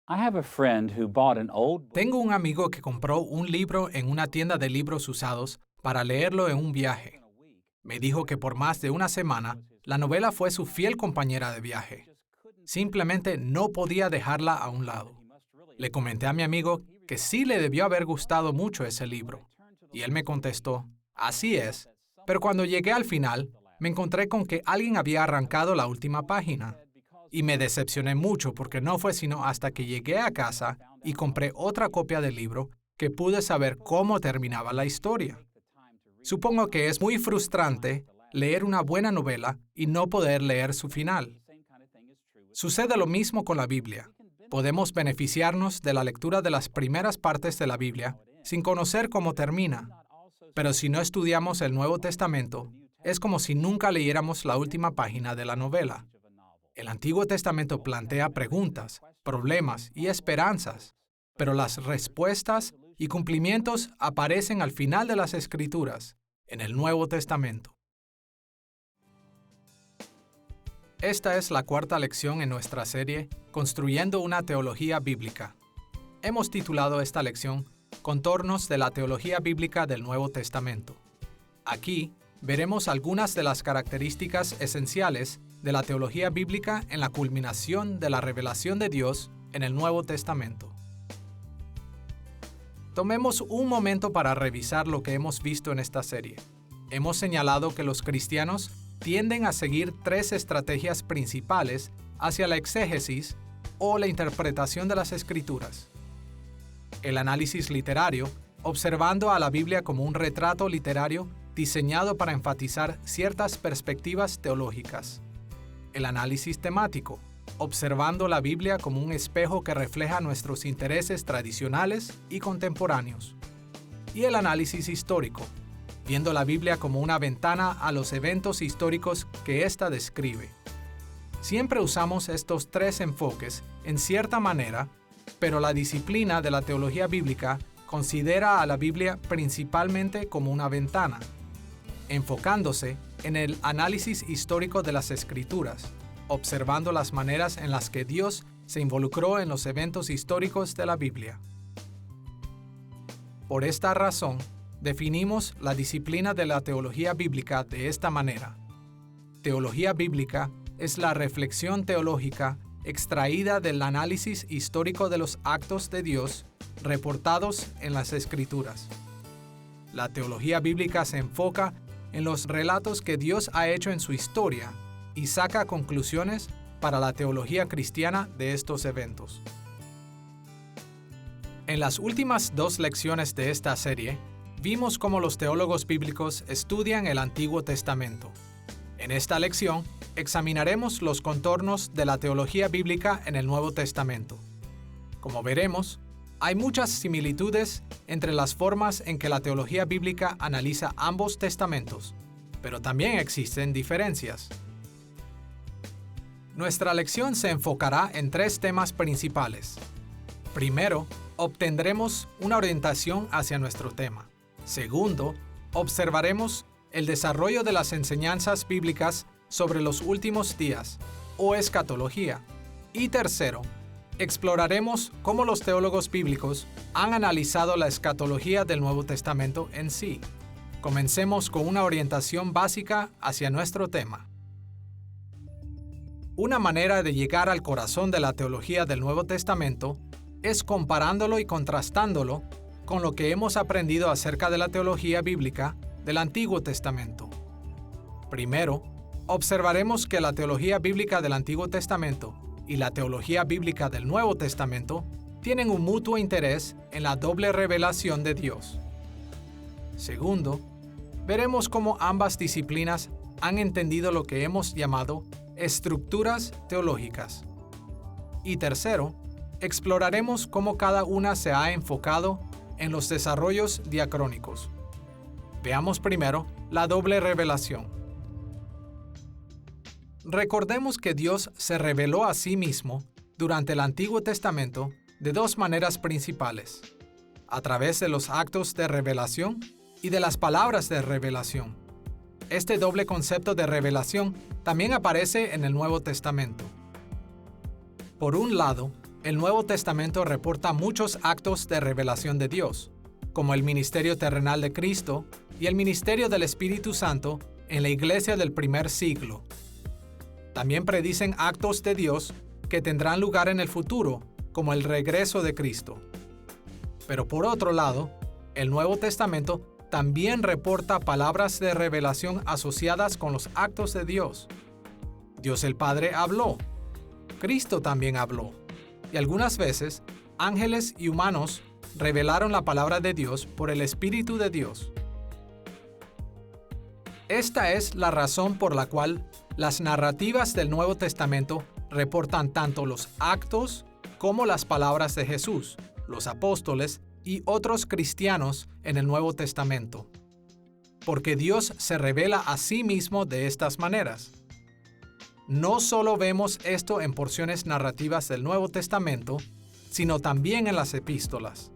I have a friend who bought an old book. Tengo un amigo que compró un libro en una tienda de libros usados para leerlo en un viaje. Me dijo que por más de una semana, la novela fue su fiel compañera de viaje. Simplemente no podía dejarla a un lado. Le comenté a mi amigo que sí le debió haber gustado mucho ese libro. Y él me contestó, así es, pero cuando llegué al final, me encontré con que alguien había arrancado la última página. Y me decepcioné mucho porque no fue sino hasta que llegué a casa y compré otra copia del libro que pude saber cómo terminaba la historia. Supongo que es muy frustrante leer una buena novela y no poder leer su final. Sucede lo mismo con la Biblia. Podemos beneficiarnos de la lectura de las primeras partes de la Biblia sin conocer cómo termina. Pero si no estudiamos el Nuevo Testamento, es como si nunca leyéramos la última página de la novela. El Antiguo Testamento plantea preguntas, problemas y esperanzas, pero las respuestas y cumplimientos aparecen al final de las Escrituras, en el Nuevo Testamento. Esta es la cuarta lección en nuestra serie Construyendo una teología bíblica. Hemos titulado esta lección Contornos de la teología bíblica del Nuevo Testamento. Aquí veremos algunas de las características esenciales de la teología bíblica en la culminación de la revelación de Dios en el Nuevo Testamento. Tomemos un momento para revisar lo que hemos visto en esta serie. Hemos señalado que los cristianos tienden a seguir tres estrategias principales hacia la exégesis o la interpretación de las Escrituras. El análisis literario, observando a la Biblia como un retrato literario diseñado para enfatizar ciertas perspectivas teológicas. El análisis temático, observando la Biblia como un espejo que refleja nuestros intereses tradicionales y contemporáneos. Y el análisis histórico, viendo la Biblia como una ventana a los eventos históricos que ésta describe. Siempre usamos estos tres enfoques en cierta manera, pero la disciplina de la teología bíblica considera a la Biblia principalmente como una ventana, enfocándose en el análisis histórico de las Escrituras, observando las maneras en las que Dios se involucró en los eventos históricos de la Biblia. Por esta razón, definimos la disciplina de la teología bíblica de esta manera. Teología bíblica es la reflexión teológica extraída del análisis histórico de los actos de Dios reportados en las Escrituras. La teología bíblica se enfoca en los relatos que Dios ha hecho en su historia y saca conclusiones para la teología cristiana de estos eventos. En las últimas dos lecciones de esta serie, vimos cómo los teólogos bíblicos estudian el Antiguo Testamento. En esta lección, examinaremos los contornos de la teología bíblica en el Nuevo Testamento. Como veremos, hay muchas similitudes entre las formas en que la teología bíblica analiza ambos testamentos, pero también existen diferencias. Nuestra lección se enfocará en tres temas principales. Primero, obtendremos una orientación hacia nuestro tema. Segundo, observaremos el desarrollo de las enseñanzas bíblicas sobre los últimos días, o escatología. Y tercero, exploraremos cómo los teólogos bíblicos han analizado la escatología del Nuevo Testamento en sí. Comencemos con una orientación básica hacia nuestro tema. Una manera de llegar al corazón de la teología del Nuevo Testamento es comparándolo y contrastándolo con lo que hemos aprendido acerca de la teología bíblica del Antiguo Testamento. Primero, observaremos que la teología bíblica del Antiguo Testamento y la teología bíblica del Nuevo Testamento tienen un mutuo interés en la doble revelación de Dios. Segundo, veremos cómo ambas disciplinas han entendido lo que hemos llamado estructuras teológicas. Y tercero, exploraremos cómo cada una se ha enfocado en los desarrollos diacrónicos. Veamos primero la doble revelación. Recordemos que Dios se reveló a sí mismo durante el Antiguo Testamento de dos maneras principales: a través de los actos de revelación y de las palabras de revelación. Este doble concepto de revelación también aparece en el Nuevo Testamento. Por un lado, el Nuevo Testamento reporta muchos actos de revelación de Dios, como el ministerio terrenal de Cristo y el ministerio del Espíritu Santo en la iglesia del primer siglo. También predicen actos de Dios que tendrán lugar en el futuro, como el regreso de Cristo. Pero por otro lado, el Nuevo Testamento también reporta palabras de revelación asociadas con los actos de Dios. Dios el Padre habló. Cristo también habló. Y algunas veces, ángeles y humanos revelaron la palabra de Dios por el Espíritu de Dios. Esta es la razón por la cual las narrativas del Nuevo Testamento reportan tanto los actos como las palabras de Jesús, los apóstoles y otros cristianos en el Nuevo Testamento. Porque Dios se revela a sí mismo de estas maneras. No solo vemos esto en porciones narrativas del Nuevo Testamento, sino también en las epístolas.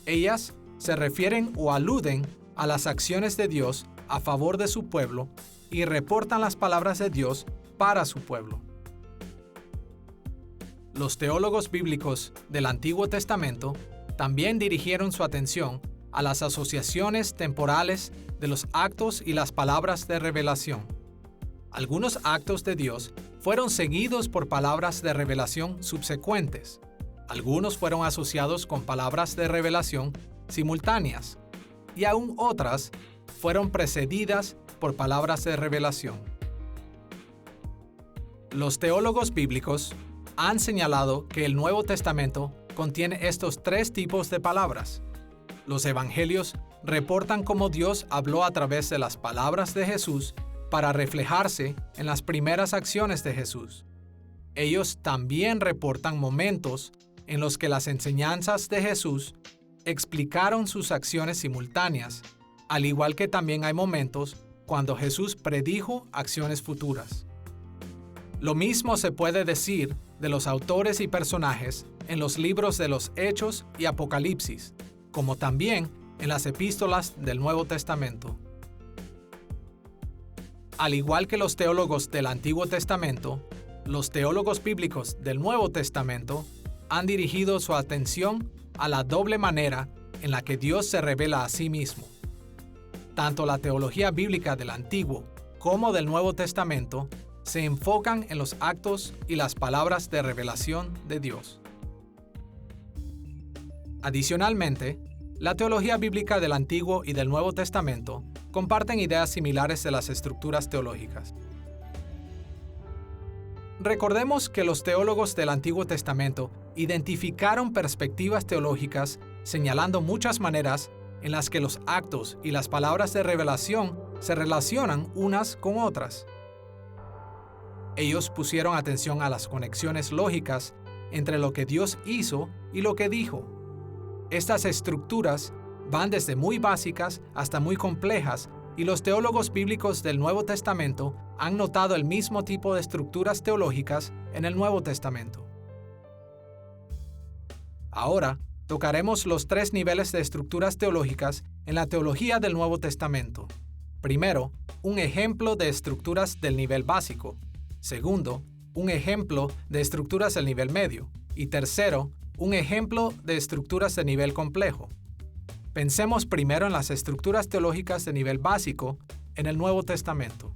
Ellas se refieren o aluden a las acciones de Dios a favor de su pueblo y reportan las palabras de Dios para su pueblo. Los teólogos bíblicos del Antiguo Testamento también dirigieron su atención a las asociaciones temporales de los actos y las palabras de revelación. Algunos actos de Dios fueron seguidos por palabras de revelación subsecuentes. Algunos fueron asociados con palabras de revelación simultáneas, y aún otras fueron precedidas por palabras de revelación. Los teólogos bíblicos han señalado que el Nuevo Testamento contiene estos tres tipos de palabras. Los evangelios reportan cómo Dios habló a través de las palabras de Jesús para reflejarse en las primeras acciones de Jesús. Ellos también reportan momentos en los que las enseñanzas de Jesús explicaron sus acciones simultáneas, al igual que también hay momentos cuando Jesús predijo acciones futuras. Lo mismo se puede decir de los autores y personajes en los libros de los Hechos y Apocalipsis, como también en las epístolas del Nuevo Testamento. Al igual que los teólogos del Antiguo Testamento, los teólogos bíblicos del Nuevo Testamento han dirigido su atención a la doble manera en la que Dios se revela a sí mismo. Tanto la teología bíblica del Antiguo como del Nuevo Testamento se enfocan en los actos y las palabras de revelación de Dios. Adicionalmente, la teología bíblica del Antiguo y del Nuevo Testamento comparten ideas similares de las estructuras teológicas. Recordemos que los teólogos del Antiguo Testamento identificaron perspectivas teológicas señalando muchas maneras en las que los actos y las palabras de revelación se relacionan unas con otras. Ellos pusieron atención a las conexiones lógicas entre lo que Dios hizo y lo que dijo. Estas estructuras van desde muy básicas hasta muy complejas, y los teólogos bíblicos del Nuevo Testamento han notado el mismo tipo de estructuras teológicas en el Nuevo Testamento. Ahora, tocaremos los tres niveles de estructuras teológicas en la teología del Nuevo Testamento. Primero, un ejemplo de estructuras del nivel básico. Segundo, un ejemplo de estructuras del nivel medio. Y tercero, un ejemplo de estructuras de nivel complejo. Pensemos primero en las estructuras teológicas de nivel básico en el Nuevo Testamento.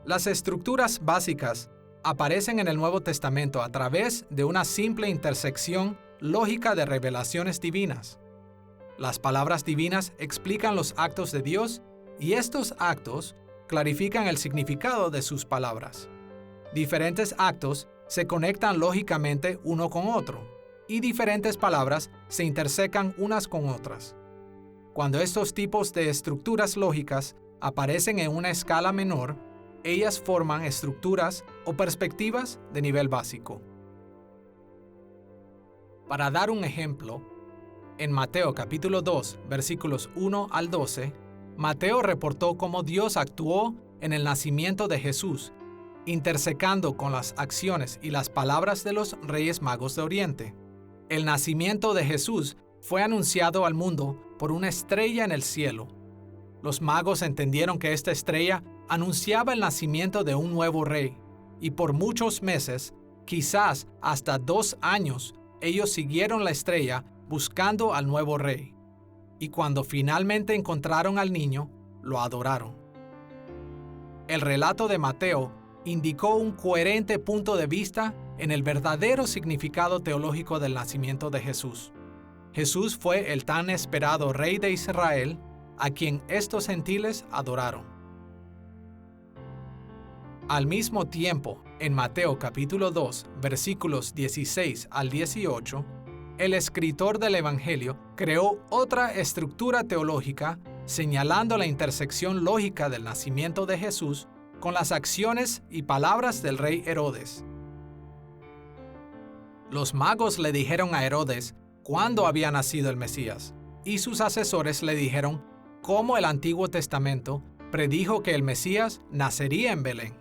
Las estructuras básicas aparecen en el Nuevo Testamento a través de una simple intersección lógica de revelaciones divinas. Las palabras divinas explican los actos de Dios y estos actos clarifican el significado de sus palabras. Diferentes actos se conectan lógicamente uno con otro, y diferentes palabras se intersecan unas con otras. Cuando estos tipos de estructuras lógicas aparecen en una escala menor, ellas forman estructuras o perspectivas de nivel básico. Para dar un ejemplo, en Mateo capítulo 2, versículos 1 al 12, Mateo reportó cómo Dios actuó en el nacimiento de Jesús, intersecando con las acciones y las palabras de los Reyes Magos de Oriente. El nacimiento de Jesús fue anunciado al mundo por una estrella en el cielo. Los magos entendieron que esta estrella anunciaba el nacimiento de un nuevo rey, y por muchos meses Quizás hasta 2 años ellos siguieron la estrella buscando al nuevo rey. Y cuando finalmente encontraron al niño, lo adoraron. El relato de Mateo indicó un coherente punto de vista en el verdadero significado teológico del nacimiento de Jesús. Jesús fue el tan esperado rey de Israel, a quien estos gentiles adoraron. Al mismo tiempo, en Mateo capítulo 2, versículos 16 al 18, el escritor del Evangelio creó otra estructura teológica señalando la intersección lógica del nacimiento de Jesús con las acciones y palabras del rey Herodes. Los magos le dijeron a Herodes cuándo había nacido el Mesías, y sus asesores le dijeron cómo el Antiguo Testamento predijo que el Mesías nacería en Belén.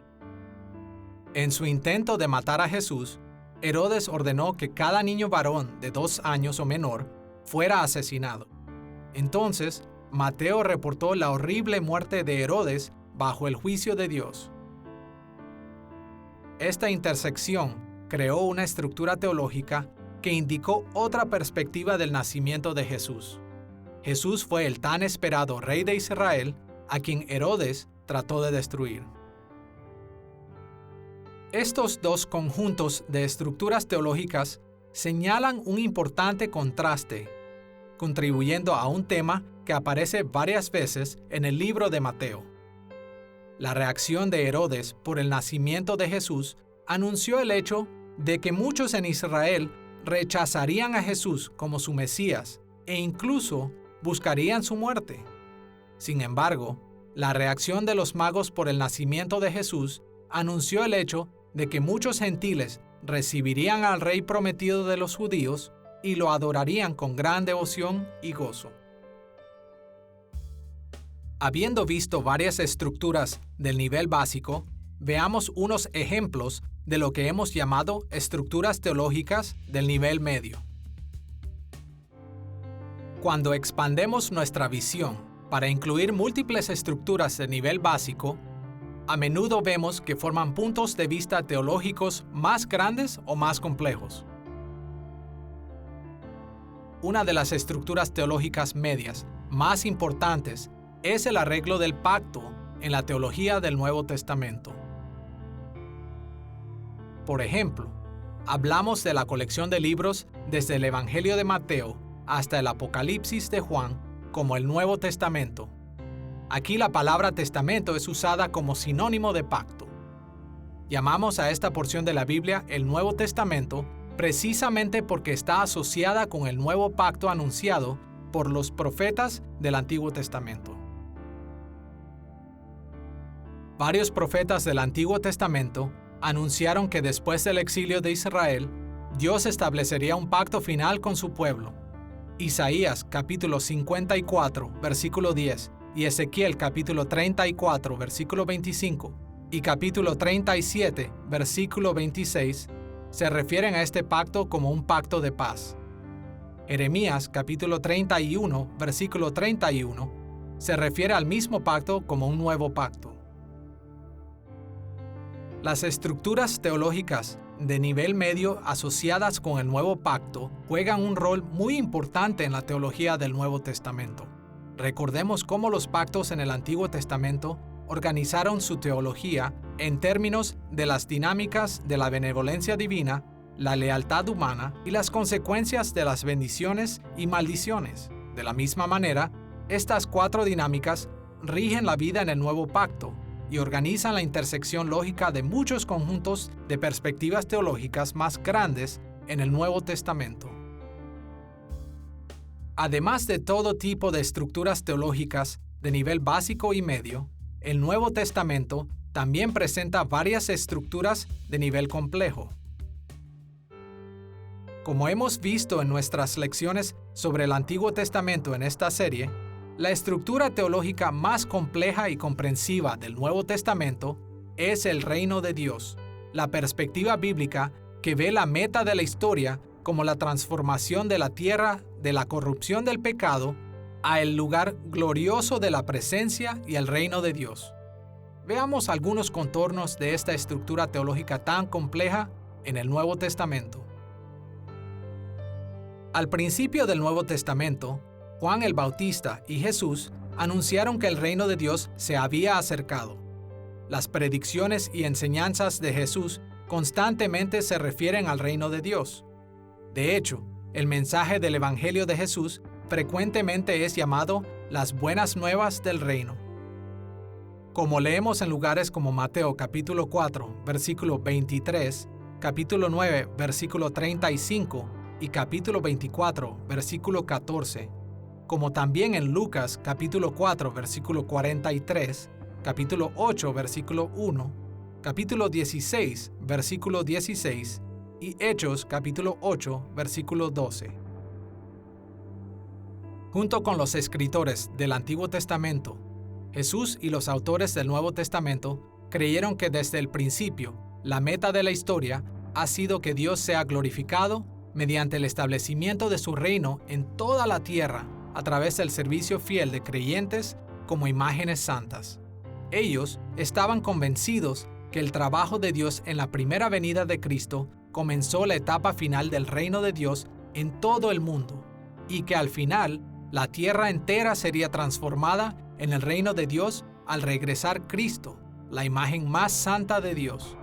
En su intento de matar a Jesús, Herodes ordenó que cada niño varón de 2 años o menor fuera asesinado. Entonces, Mateo reportó la horrible muerte de Herodes bajo el juicio de Dios. Esta intersección creó una estructura teológica que indicó otra perspectiva del nacimiento de Jesús. Jesús fue el tan esperado rey de Israel, a quien Herodes trató de destruir. Estos dos conjuntos de estructuras teológicas señalan un importante contraste, contribuyendo a un tema que aparece varias veces en el libro de Mateo. La reacción de Herodes por el nacimiento de Jesús anunció el hecho de que muchos en Israel rechazarían a Jesús como su Mesías e incluso buscarían su muerte. Sin embargo, la reacción de los magos por el nacimiento de Jesús anunció el hecho de que muchos gentiles recibirían al rey prometido de los judíos y lo adorarían con gran devoción y gozo. Habiendo visto varias estructuras del nivel básico, veamos unos ejemplos de lo que hemos llamado estructuras teológicas del nivel medio. Cuando expandemos nuestra visión para incluir múltiples estructuras de nivel básico, a menudo vemos que forman puntos de vista teológicos más grandes o más complejos. Una de las estructuras teológicas medias más importantes es el arreglo del pacto en la teología del Nuevo Testamento. Por ejemplo, hablamos de la colección de libros desde el Evangelio de Mateo hasta el Apocalipsis de Juan como el Nuevo Testamento. Aquí la palabra testamento es usada como sinónimo de pacto. Llamamos a esta porción de la Biblia el Nuevo Testamento precisamente porque está asociada con el nuevo pacto anunciado por los profetas del Antiguo Testamento. Varios profetas del Antiguo Testamento anunciaron que después del exilio de Israel, Dios establecería un pacto final con su pueblo. Isaías capítulo 54, versículo 10, y Ezequiel capítulo 34, versículo 25, y capítulo 37, versículo 26, se refieren a este pacto como un pacto de paz. Jeremías capítulo 31, versículo 31, se refiere al mismo pacto como un nuevo pacto. Las estructuras teológicas de nivel medio asociadas con el nuevo pacto juegan un rol muy importante en la teología del Nuevo Testamento. Recordemos cómo los pactos en el Antiguo Testamento organizaron su teología en términos de las dinámicas de la benevolencia divina, la lealtad humana y las consecuencias de las bendiciones y maldiciones. De la misma manera, estas 4 dinámicas rigen la vida en el nuevo pacto y organizan la intersección lógica de muchos conjuntos de perspectivas teológicas más grandes en el Nuevo Testamento. Además de todo tipo de estructuras teológicas de nivel básico y medio, el Nuevo Testamento también presenta varias estructuras de nivel complejo. Como hemos visto en nuestras lecciones sobre el Antiguo Testamento en esta serie, la estructura teológica más compleja y comprensiva del Nuevo Testamento es el reino de Dios, la perspectiva bíblica que ve la meta de la historia como la transformación de la tierra de la corrupción del pecado a el lugar glorioso de la presencia y el reino de Dios. Veamos algunos contornos de esta estructura teológica tan compleja en el Nuevo Testamento. Al principio del Nuevo Testamento, Juan el Bautista y Jesús anunciaron que el reino de Dios se había acercado. Las predicciones y enseñanzas de Jesús constantemente se refieren al reino de Dios. De hecho, el mensaje del Evangelio de Jesús frecuentemente es llamado las buenas nuevas del reino. Como leemos en lugares como Mateo capítulo 4, versículo 23, capítulo 9, versículo 35 y capítulo 24, versículo 14, como también en Lucas capítulo 4, versículo 43, capítulo 8, versículo 1, capítulo 16, versículo 16 y Hechos capítulo 8, versículo 12. Junto con los escritores del Antiguo Testamento, Jesús y los autores del Nuevo Testamento creyeron que desde el principio la meta de la historia ha sido que Dios sea glorificado mediante el establecimiento de su reino en toda la tierra a través del servicio fiel de creyentes como imágenes santas. Ellos estaban convencidos que el trabajo de Dios en la primera venida de Cristo comenzó la etapa final del reino de Dios en todo el mundo y que al final la tierra entera sería transformada en el reino de Dios al regresar Cristo, la imagen más santa de Dios.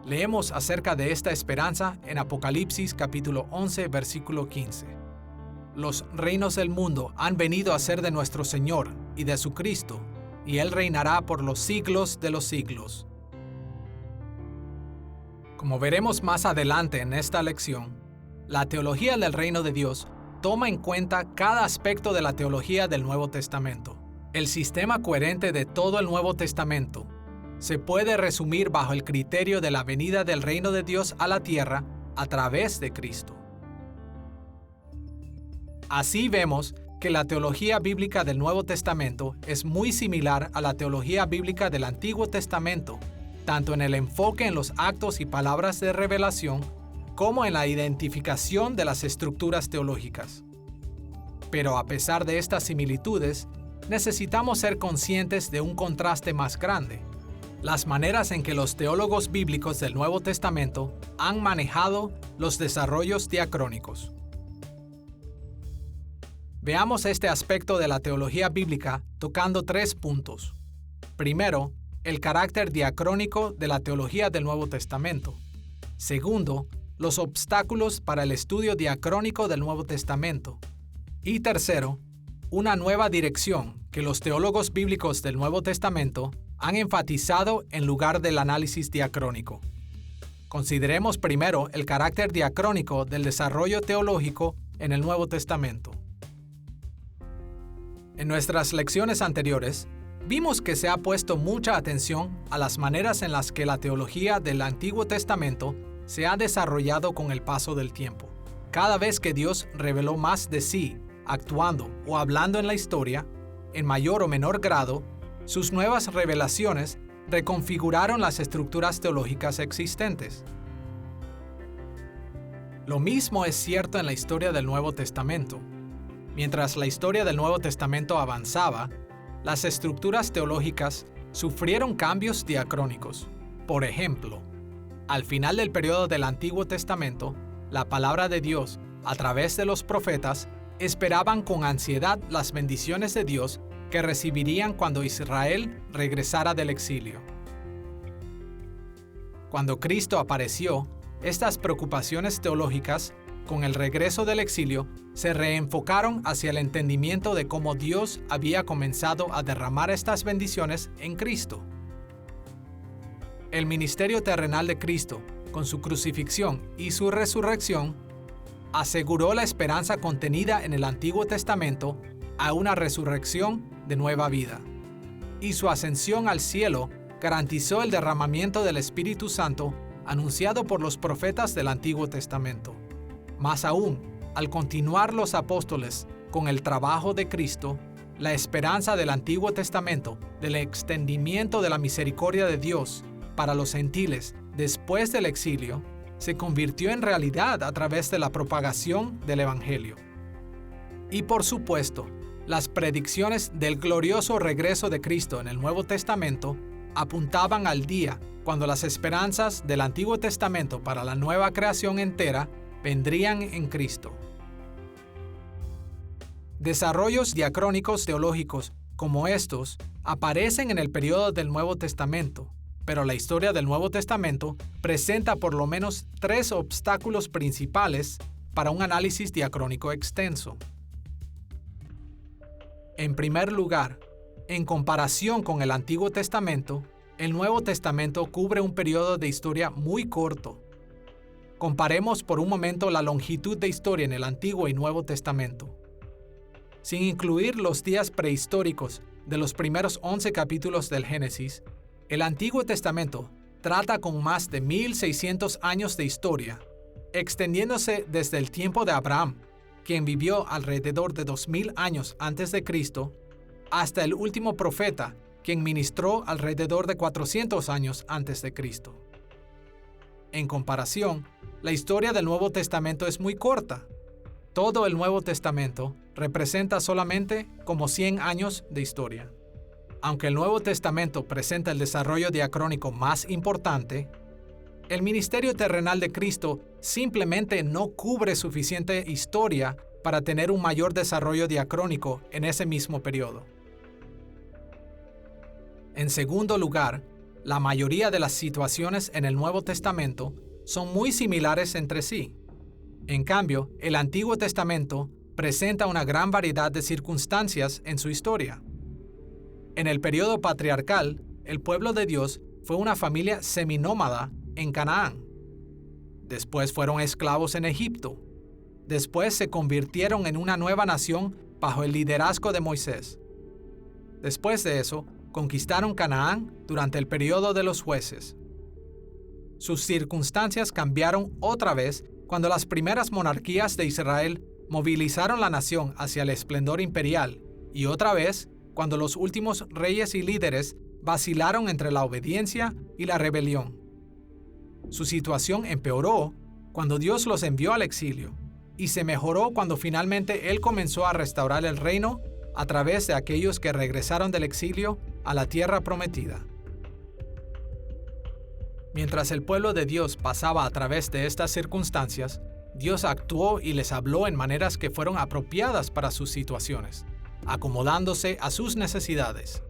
Leemos acerca de esta esperanza en Apocalipsis capítulo 11, versículo 15. Los reinos del mundo han venido a ser de nuestro Señor y de su Cristo, y Él reinará por los siglos de los siglos. Como veremos más adelante en esta lección, la teología del reino de Dios toma en cuenta cada aspecto de la teología del Nuevo Testamento. El sistema coherente de todo el Nuevo Testamento se puede resumir bajo el criterio de la venida del reino de Dios a la tierra a través de Cristo. Así vemos que la teología bíblica del Nuevo Testamento es muy similar a la teología bíblica del Antiguo Testamento, tanto en el enfoque en los actos y palabras de revelación, como en la identificación de las estructuras teológicas. Pero a pesar de estas similitudes, necesitamos ser conscientes de un contraste más grande: las maneras en que los teólogos bíblicos del Nuevo Testamento han manejado los desarrollos diacrónicos. Veamos este aspecto de la teología bíblica tocando 3 puntos. Primero, el carácter diacrónico de la teología del Nuevo Testamento. Segundo, los obstáculos para el estudio diacrónico del Nuevo Testamento. Y tercero, una nueva dirección que los teólogos bíblicos del Nuevo Testamento han enfatizado en lugar del análisis diacrónico. Consideremos primero el carácter diacrónico del desarrollo teológico en el Nuevo Testamento. En nuestras lecciones anteriores, vimos que se ha puesto mucha atención a las maneras en las que la teología del Antiguo Testamento se ha desarrollado con el paso del tiempo. Cada vez que Dios reveló más de sí, actuando o hablando en la historia, en mayor o menor grado, sus nuevas revelaciones reconfiguraron las estructuras teológicas existentes. Lo mismo es cierto en la historia del Nuevo Testamento. Mientras la historia del Nuevo Testamento avanzaba, las estructuras teológicas sufrieron cambios diacrónicos. Por ejemplo, al final del periodo del Antiguo Testamento, la palabra de Dios, a través de los profetas, esperaban con ansiedad las bendiciones de Dios que recibirían cuando Israel regresara del exilio. Cuando Cristo apareció, estas preocupaciones teológicas, con el regreso del exilio, se reenfocaron hacia el entendimiento de cómo Dios había comenzado a derramar estas bendiciones en Cristo. El ministerio terrenal de Cristo, con su crucifixión y su resurrección, aseguró la esperanza contenida en el Antiguo Testamento a una resurrección de nueva vida. Y su ascensión al cielo garantizó el derramamiento del Espíritu Santo anunciado por los profetas del Antiguo Testamento. Más aún, al continuar los apóstoles con el trabajo de Cristo, la esperanza del Antiguo Testamento del extendimiento de la misericordia de Dios para los gentiles después del exilio se convirtió en realidad a través de la propagación del Evangelio. Y por supuesto, las predicciones del glorioso regreso de Cristo en el Nuevo Testamento apuntaban al día cuando las esperanzas del Antiguo Testamento para la nueva creación entera vendrían en Cristo. Desarrollos diacrónicos teológicos como estos aparecen en el periodo del Nuevo Testamento, pero la historia del Nuevo Testamento presenta por lo menos 3 obstáculos principales para un análisis diacrónico extenso. En primer lugar, en comparación con el Antiguo Testamento, el Nuevo Testamento cubre un periodo de historia muy corto. Comparemos por un momento la longitud de historia en el Antiguo y Nuevo Testamento. Sin incluir los días prehistóricos de los primeros 11 capítulos del Génesis, el Antiguo Testamento trata con más de 1600 años de historia, extendiéndose desde el tiempo de Abraham, quien vivió alrededor de 2000 años antes de Cristo, hasta el último profeta, quien ministró alrededor de 400 años antes de Cristo. En comparación, la historia del Nuevo Testamento es muy corta. Todo el Nuevo Testamento representa solamente como 100 años de historia. Aunque el Nuevo Testamento presenta el desarrollo diacrónico más importante, el ministerio terrenal de Cristo simplemente no cubre suficiente historia para tener un mayor desarrollo diacrónico en ese mismo periodo. En segundo lugar, la mayoría de las situaciones en el Nuevo Testamento son muy similares entre sí. En cambio, el Antiguo Testamento presenta una gran variedad de circunstancias en su historia. En el periodo patriarcal, el pueblo de Dios fue una familia seminómada en Canaán. Después fueron esclavos en Egipto. Después se convirtieron en una nueva nación bajo el liderazgo de Moisés. Después de eso, conquistaron Canaán durante el periodo de los jueces. Sus circunstancias cambiaron otra vez cuando las primeras monarquías de Israel movilizaron la nación hacia el esplendor imperial, y otra vez cuando los últimos reyes y líderes vacilaron entre la obediencia y la rebelión. Su situación empeoró cuando Dios los envió al exilio, y se mejoró cuando finalmente Él comenzó a restaurar el reino a través de aquellos que regresaron del exilio a la tierra prometida. Mientras el pueblo de Dios pasaba a través de estas circunstancias, Dios actuó y les habló en maneras que fueron apropiadas para sus situaciones, acomodándose a sus necesidades.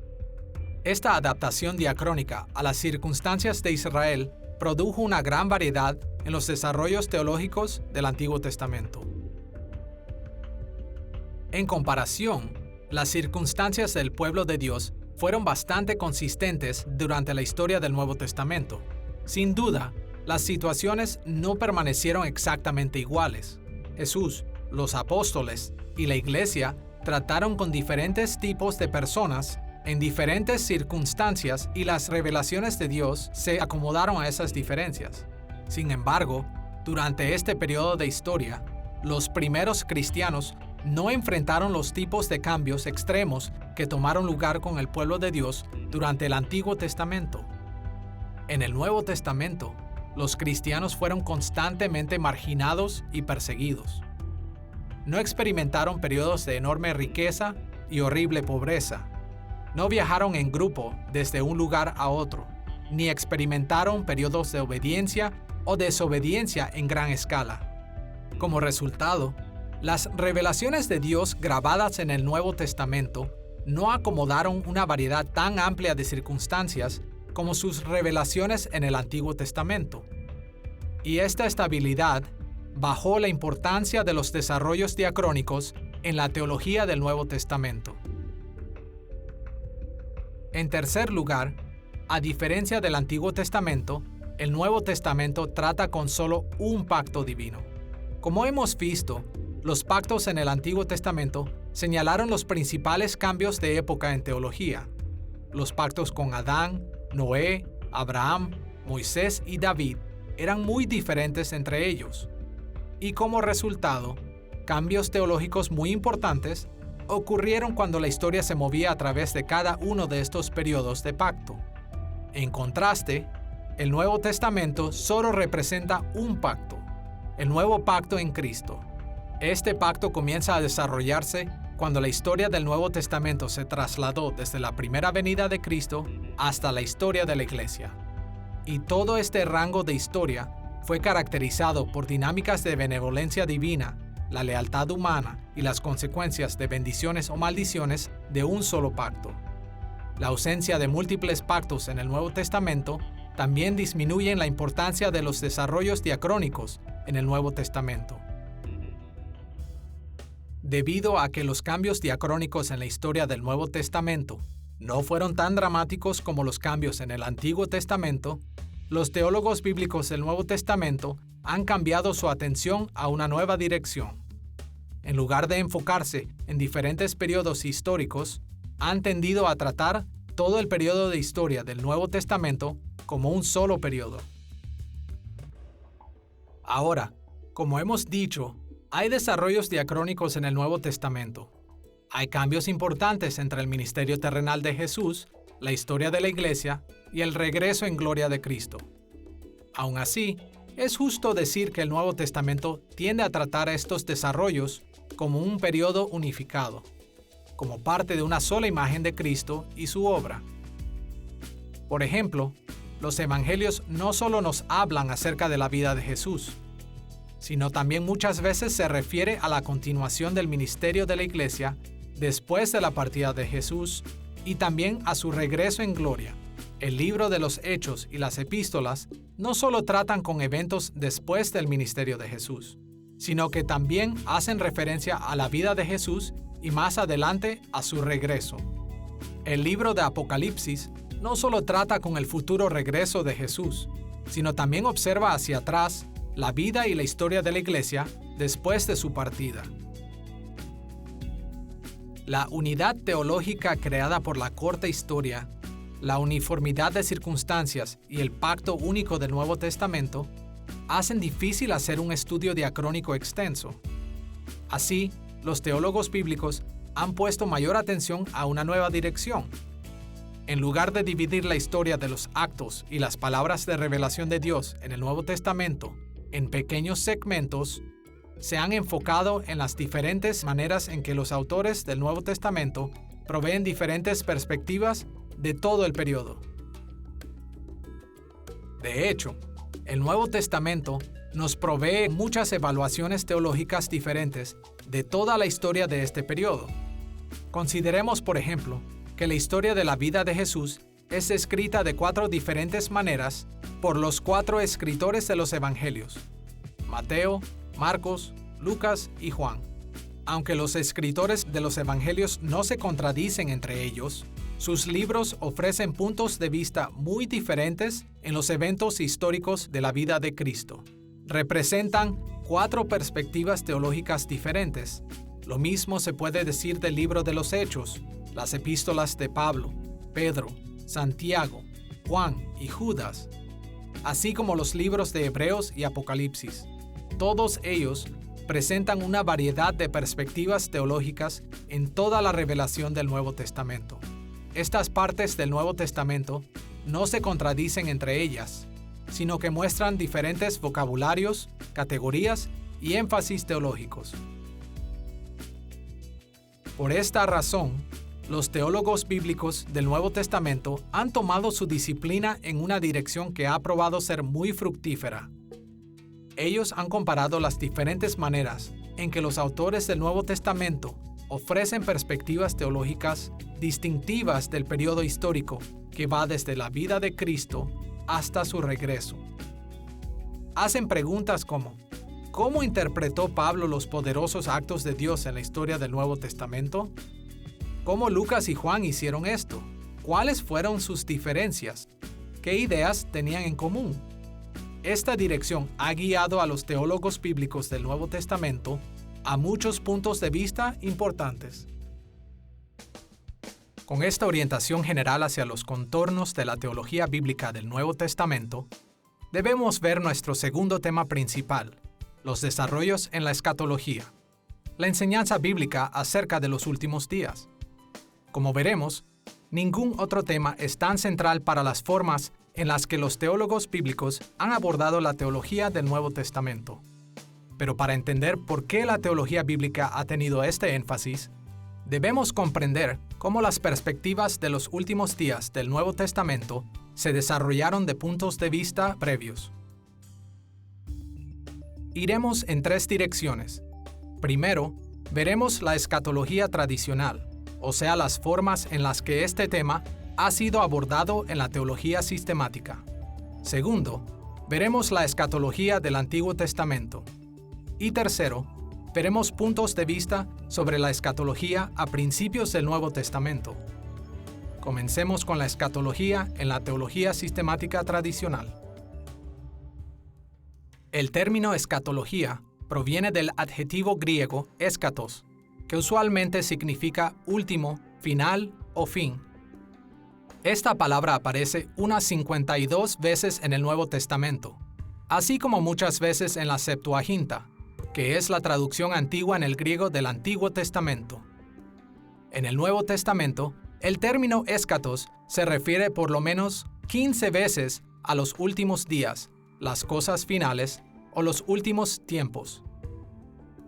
Esta adaptación diacrónica a las circunstancias de Israel produjo una gran variedad en los desarrollos teológicos del Antiguo Testamento. En comparación, las circunstancias del pueblo de Dios fueron bastante consistentes durante la historia del Nuevo Testamento. Sin duda, las situaciones no permanecieron exactamente iguales. Jesús, los apóstoles y la iglesia trataron con diferentes tipos de personas en diferentes circunstancias y las revelaciones de Dios se acomodaron a esas diferencias. Sin embargo, durante este periodo de historia, los primeros cristianos no enfrentaron los tipos de cambios extremos que tomaron lugar con el pueblo de Dios durante el Antiguo Testamento. En el Nuevo Testamento, los cristianos fueron constantemente marginados y perseguidos. No experimentaron periodos de enorme riqueza y horrible pobreza. No viajaron en grupo desde un lugar a otro, ni experimentaron periodos de obediencia o desobediencia en gran escala. Como resultado, las revelaciones de Dios grabadas en el Nuevo Testamento no acomodaron una variedad tan amplia de circunstancias como sus revelaciones en el Antiguo Testamento. Y esta estabilidad bajó la importancia de los desarrollos diacrónicos en la teología del Nuevo Testamento. En tercer lugar, a diferencia del Antiguo Testamento, el Nuevo Testamento trata con solo un pacto divino. Como hemos visto, los pactos en el Antiguo Testamento señalaron los principales cambios de época en teología. Los pactos con Adán, Noé, Abraham, Moisés y David eran muy diferentes entre ellos. Y como resultado, cambios teológicos muy importantes ocurrieron cuando la historia se movía a través de cada uno de estos periodos de pacto. En contraste, el Nuevo Testamento solo representa un pacto, el nuevo pacto en Cristo. Este pacto comienza a desarrollarse cuando la historia del Nuevo Testamento se trasladó desde la primera venida de Cristo hasta la historia de la Iglesia. Y todo este rango de historia fue caracterizado por dinámicas de benevolencia divina, la lealtad humana y las consecuencias de bendiciones o maldiciones de un solo pacto. La ausencia de múltiples pactos en el Nuevo Testamento también disminuye la importancia de los desarrollos diacrónicos en el Nuevo Testamento. Debido a que los cambios diacrónicos en la historia del Nuevo Testamento no fueron tan dramáticos como los cambios en el Antiguo Testamento, los teólogos bíblicos del Nuevo Testamento han cambiado su atención a una nueva dirección. En lugar de enfocarse en diferentes periodos históricos, han tendido a tratar todo el periodo de historia del Nuevo Testamento como un solo periodo. Ahora, como hemos dicho, hay desarrollos diacrónicos en el Nuevo Testamento. Hay cambios importantes entre el ministerio terrenal de Jesús, la historia de la Iglesia y el regreso en gloria de Cristo. Aún así, es justo decir que el Nuevo Testamento tiende a tratar estos desarrollos como un periodo unificado, como parte de una sola imagen de Cristo y su obra. Por ejemplo, los evangelios no solo nos hablan acerca de la vida de Jesús, sino también muchas veces se refiere a la continuación del ministerio de la Iglesia después de la partida de Jesús y también a su regreso en gloria. El libro de los Hechos y las epístolas no solo tratan con eventos después del ministerio de Jesús, sino que también hacen referencia a la vida de Jesús y más adelante a su regreso. El libro de Apocalipsis no solo trata con el futuro regreso de Jesús, sino también observa hacia atrás la vida y la historia de la Iglesia después de su partida. La unidad teológica creada por la corta historia, la uniformidad de circunstancias y el pacto único del Nuevo Testamento hacen difícil hacer un estudio diacrónico extenso. Así, los teólogos bíblicos han puesto mayor atención a una nueva dirección. En lugar de dividir la historia de los actos y las palabras de revelación de Dios en el Nuevo Testamento en pequeños segmentos, se han enfocado en las diferentes maneras en que los autores del Nuevo Testamento proveen diferentes perspectivas de todo el periodo. De hecho, el Nuevo Testamento nos provee muchas evaluaciones teológicas diferentes de toda la historia de este periodo. Consideremos, por ejemplo, que la historia de la vida de Jesús es escrita de 4 diferentes maneras por los 4 escritores de los Evangelios: Mateo, Marcos, Lucas y Juan. Aunque los escritores de los Evangelios no se contradicen entre ellos, sus libros ofrecen puntos de vista muy diferentes en los eventos históricos de la vida de Cristo. Representan 4 perspectivas teológicas diferentes. Lo mismo se puede decir del libro de los Hechos, las epístolas de Pablo, Pedro, Santiago, Juan y Judas, así como los libros de Hebreos y Apocalipsis. Todos ellos presentan una variedad de perspectivas teológicas en toda la revelación del Nuevo Testamento. Estas partes del Nuevo Testamento no se contradicen entre ellas, sino que muestran diferentes vocabularios, categorías y énfasis teológicos. Por esta razón, los teólogos bíblicos del Nuevo Testamento han tomado su disciplina en una dirección que ha probado ser muy fructífera. Ellos han comparado las diferentes maneras en que los autores del Nuevo Testamento ofrecen perspectivas teológicas distintivas del periodo histórico que va desde la vida de Cristo hasta su regreso. Hacen preguntas como: ¿cómo interpretó Pablo los poderosos actos de Dios en la historia del Nuevo Testamento? ¿Cómo Lucas y Juan hicieron esto? ¿Cuáles fueron sus diferencias? ¿Qué ideas tenían en común? Esta dirección ha guiado a los teólogos bíblicos del Nuevo Testamento a muchos puntos de vista importantes. Con esta orientación general hacia los contornos de la teología bíblica del Nuevo Testamento, debemos ver nuestro segundo tema principal: los desarrollos en la escatología, la enseñanza bíblica acerca de los últimos días. Como veremos, ningún otro tema es tan central para las formas en las que los teólogos bíblicos han abordado la teología del Nuevo Testamento. Pero para entender por qué la teología bíblica ha tenido este énfasis, debemos comprender cómo las perspectivas de los últimos días del Nuevo Testamento se desarrollaron de puntos de vista previos. Iremos en 3 direcciones. Primero, veremos la escatología tradicional, o sea, las formas en las que este tema ha sido abordado en la teología sistemática. Segundo, veremos la escatología del Antiguo Testamento. Y tercero, veremos puntos de vista sobre la escatología a principios del Nuevo Testamento. Comencemos con la escatología en la teología sistemática tradicional. El término escatología proviene del adjetivo griego eschatos, que usualmente significa último, final o fin. Esta palabra aparece unas 52 veces en el Nuevo Testamento, así como muchas veces en la Septuaginta, que es la traducción antigua en el griego del Antiguo Testamento. En el Nuevo Testamento, el término eschatos se refiere por lo menos 15 veces a los últimos días, las cosas finales o los últimos tiempos.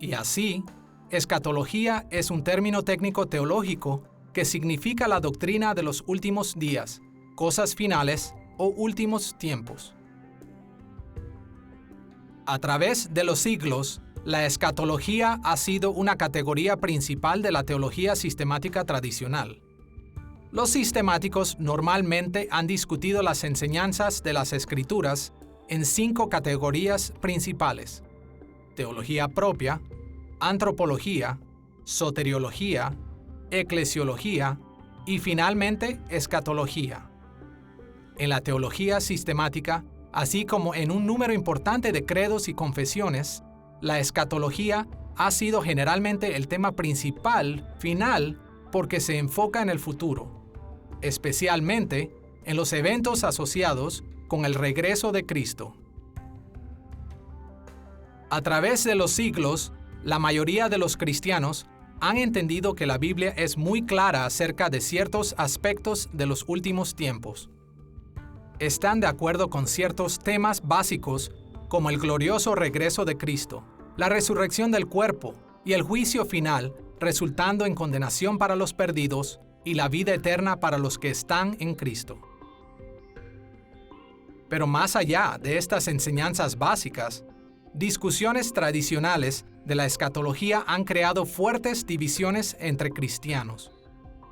Y así, escatología es un término técnico teológico que significa la doctrina de los últimos días, cosas finales o últimos tiempos. A través de los siglos, la escatología ha sido una categoría principal de la teología sistemática tradicional. Los sistemáticos normalmente han discutido las enseñanzas de las Escrituras en 5 categorías principales: teología propia, antropología, soteriología, eclesiología y finalmente escatología. En la teología sistemática, así como en un número importante de credos y confesiones, la escatología ha sido generalmente el tema principal, final, porque se enfoca en el futuro, especialmente en los eventos asociados con el regreso de Cristo. A través de los siglos, la mayoría de los cristianos han entendido que la Biblia es muy clara acerca de ciertos aspectos de los últimos tiempos. Están de acuerdo con ciertos temas básicos como el glorioso regreso de Cristo, la resurrección del cuerpo y el juicio final, resultando en condenación para los perdidos y la vida eterna para los que están en Cristo. Pero más allá de estas enseñanzas básicas, discusiones tradicionales de la escatología han creado fuertes divisiones entre cristianos.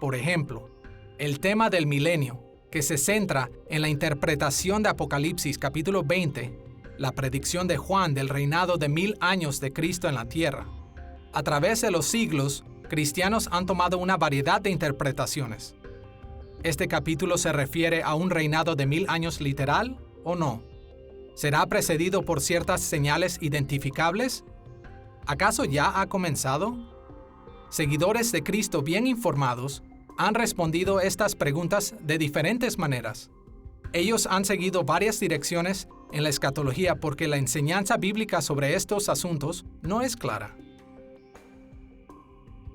Por ejemplo, el tema del milenio, que se centra en la interpretación de Apocalipsis capítulo 20, la predicción de Juan del reinado de 1000 años de Cristo en la tierra. A través de los siglos, cristianos han tomado una variedad de interpretaciones. ¿Este capítulo se refiere a un reinado de 1000 años literal o no? ¿Será precedido por ciertas señales identificables? ¿Acaso ya ha comenzado? Seguidores de Cristo bien informados han respondido estas preguntas de diferentes maneras. Ellos han seguido varias direcciones en la escatología porque la enseñanza bíblica sobre estos asuntos no es clara.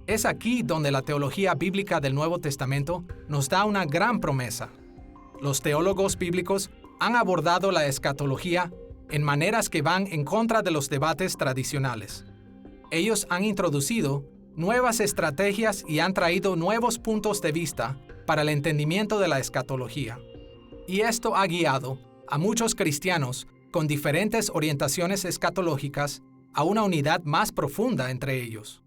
Es aquí donde la teología bíblica del Nuevo Testamento nos da una gran promesa. Los teólogos bíblicos han abordado la escatología en maneras que van en contra de los debates tradicionales. Ellos han introducido nuevas estrategias y han traído nuevos puntos de vista para el entendimiento de la escatología. Y esto ha guiado a muchos cristianos con diferentes orientaciones escatológicas a una unidad más profunda entre ellos.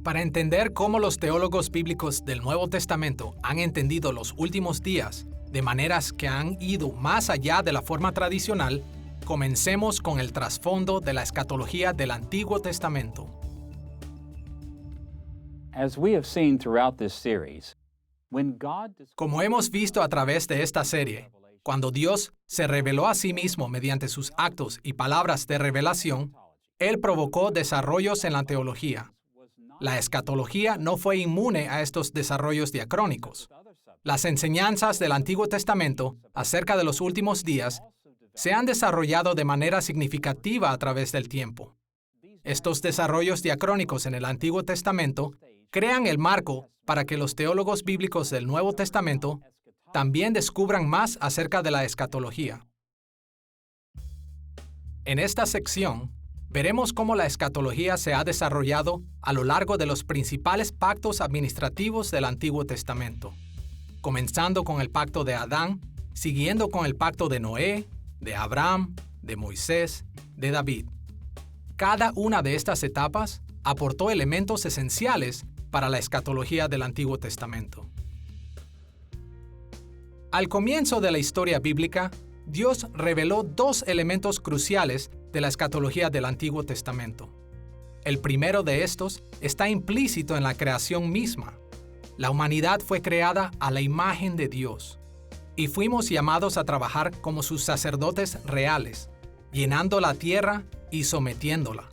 Para entender cómo los teólogos bíblicos del Nuevo Testamento han entendido los últimos días de maneras que han ido más allá de la forma tradicional, comencemos con el trasfondo de la escatología del Antiguo Testamento. Como hemos visto a través de esta serie, cuando Dios se reveló a sí mismo mediante sus actos y palabras de revelación, Él provocó desarrollos en la teología. La escatología no fue inmune a estos desarrollos diacrónicos. Las enseñanzas del Antiguo Testamento acerca de los últimos días se han desarrollado de manera significativa a través del tiempo. Estos desarrollos diacrónicos en el Antiguo Testamento crean el marco para que los teólogos bíblicos del Nuevo Testamento también descubran más acerca de la escatología. En esta sección, veremos cómo la escatología se ha desarrollado a lo largo de los principales pactos administrativos del Antiguo Testamento, comenzando con el pacto de Adán, siguiendo con el pacto de Noé, de Abraham, de Moisés, de David. Cada una de estas etapas aportó elementos esenciales para la escatología del Antiguo Testamento. Al comienzo de la historia bíblica, Dios reveló dos elementos cruciales de la escatología del Antiguo Testamento. El primero de estos está implícito en la creación misma. La humanidad fue creada a la imagen de Dios, y fuimos llamados a trabajar como sus sacerdotes reales, llenando la tierra y sometiéndola.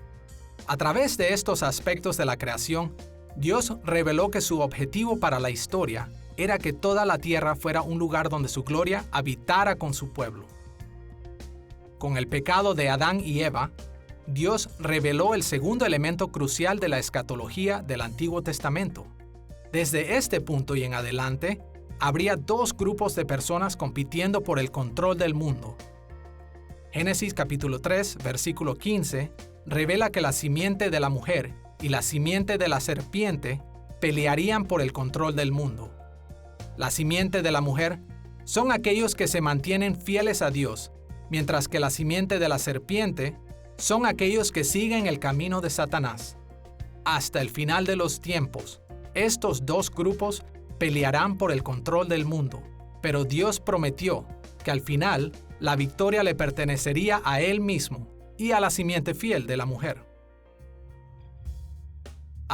A través de estos aspectos de la creación, Dios reveló que su objetivo para la historia era que toda la tierra fuera un lugar donde su gloria habitara con su pueblo. Con el pecado de Adán y Eva, Dios reveló el segundo elemento crucial de la escatología del Antiguo Testamento. Desde este punto y en adelante, habría dos grupos de personas compitiendo por el control del mundo. Génesis capítulo 3, versículo 15, revela que la simiente de la mujer y la simiente de la serpiente pelearían por el control del mundo. La simiente de la mujer son aquellos que se mantienen fieles a Dios, mientras que la simiente de la serpiente son aquellos que siguen el camino de Satanás. Hasta el final de los tiempos, estos dos grupos pelearán por el control del mundo, pero Dios prometió que al final la victoria le pertenecería a Él mismo y a la simiente fiel de la mujer.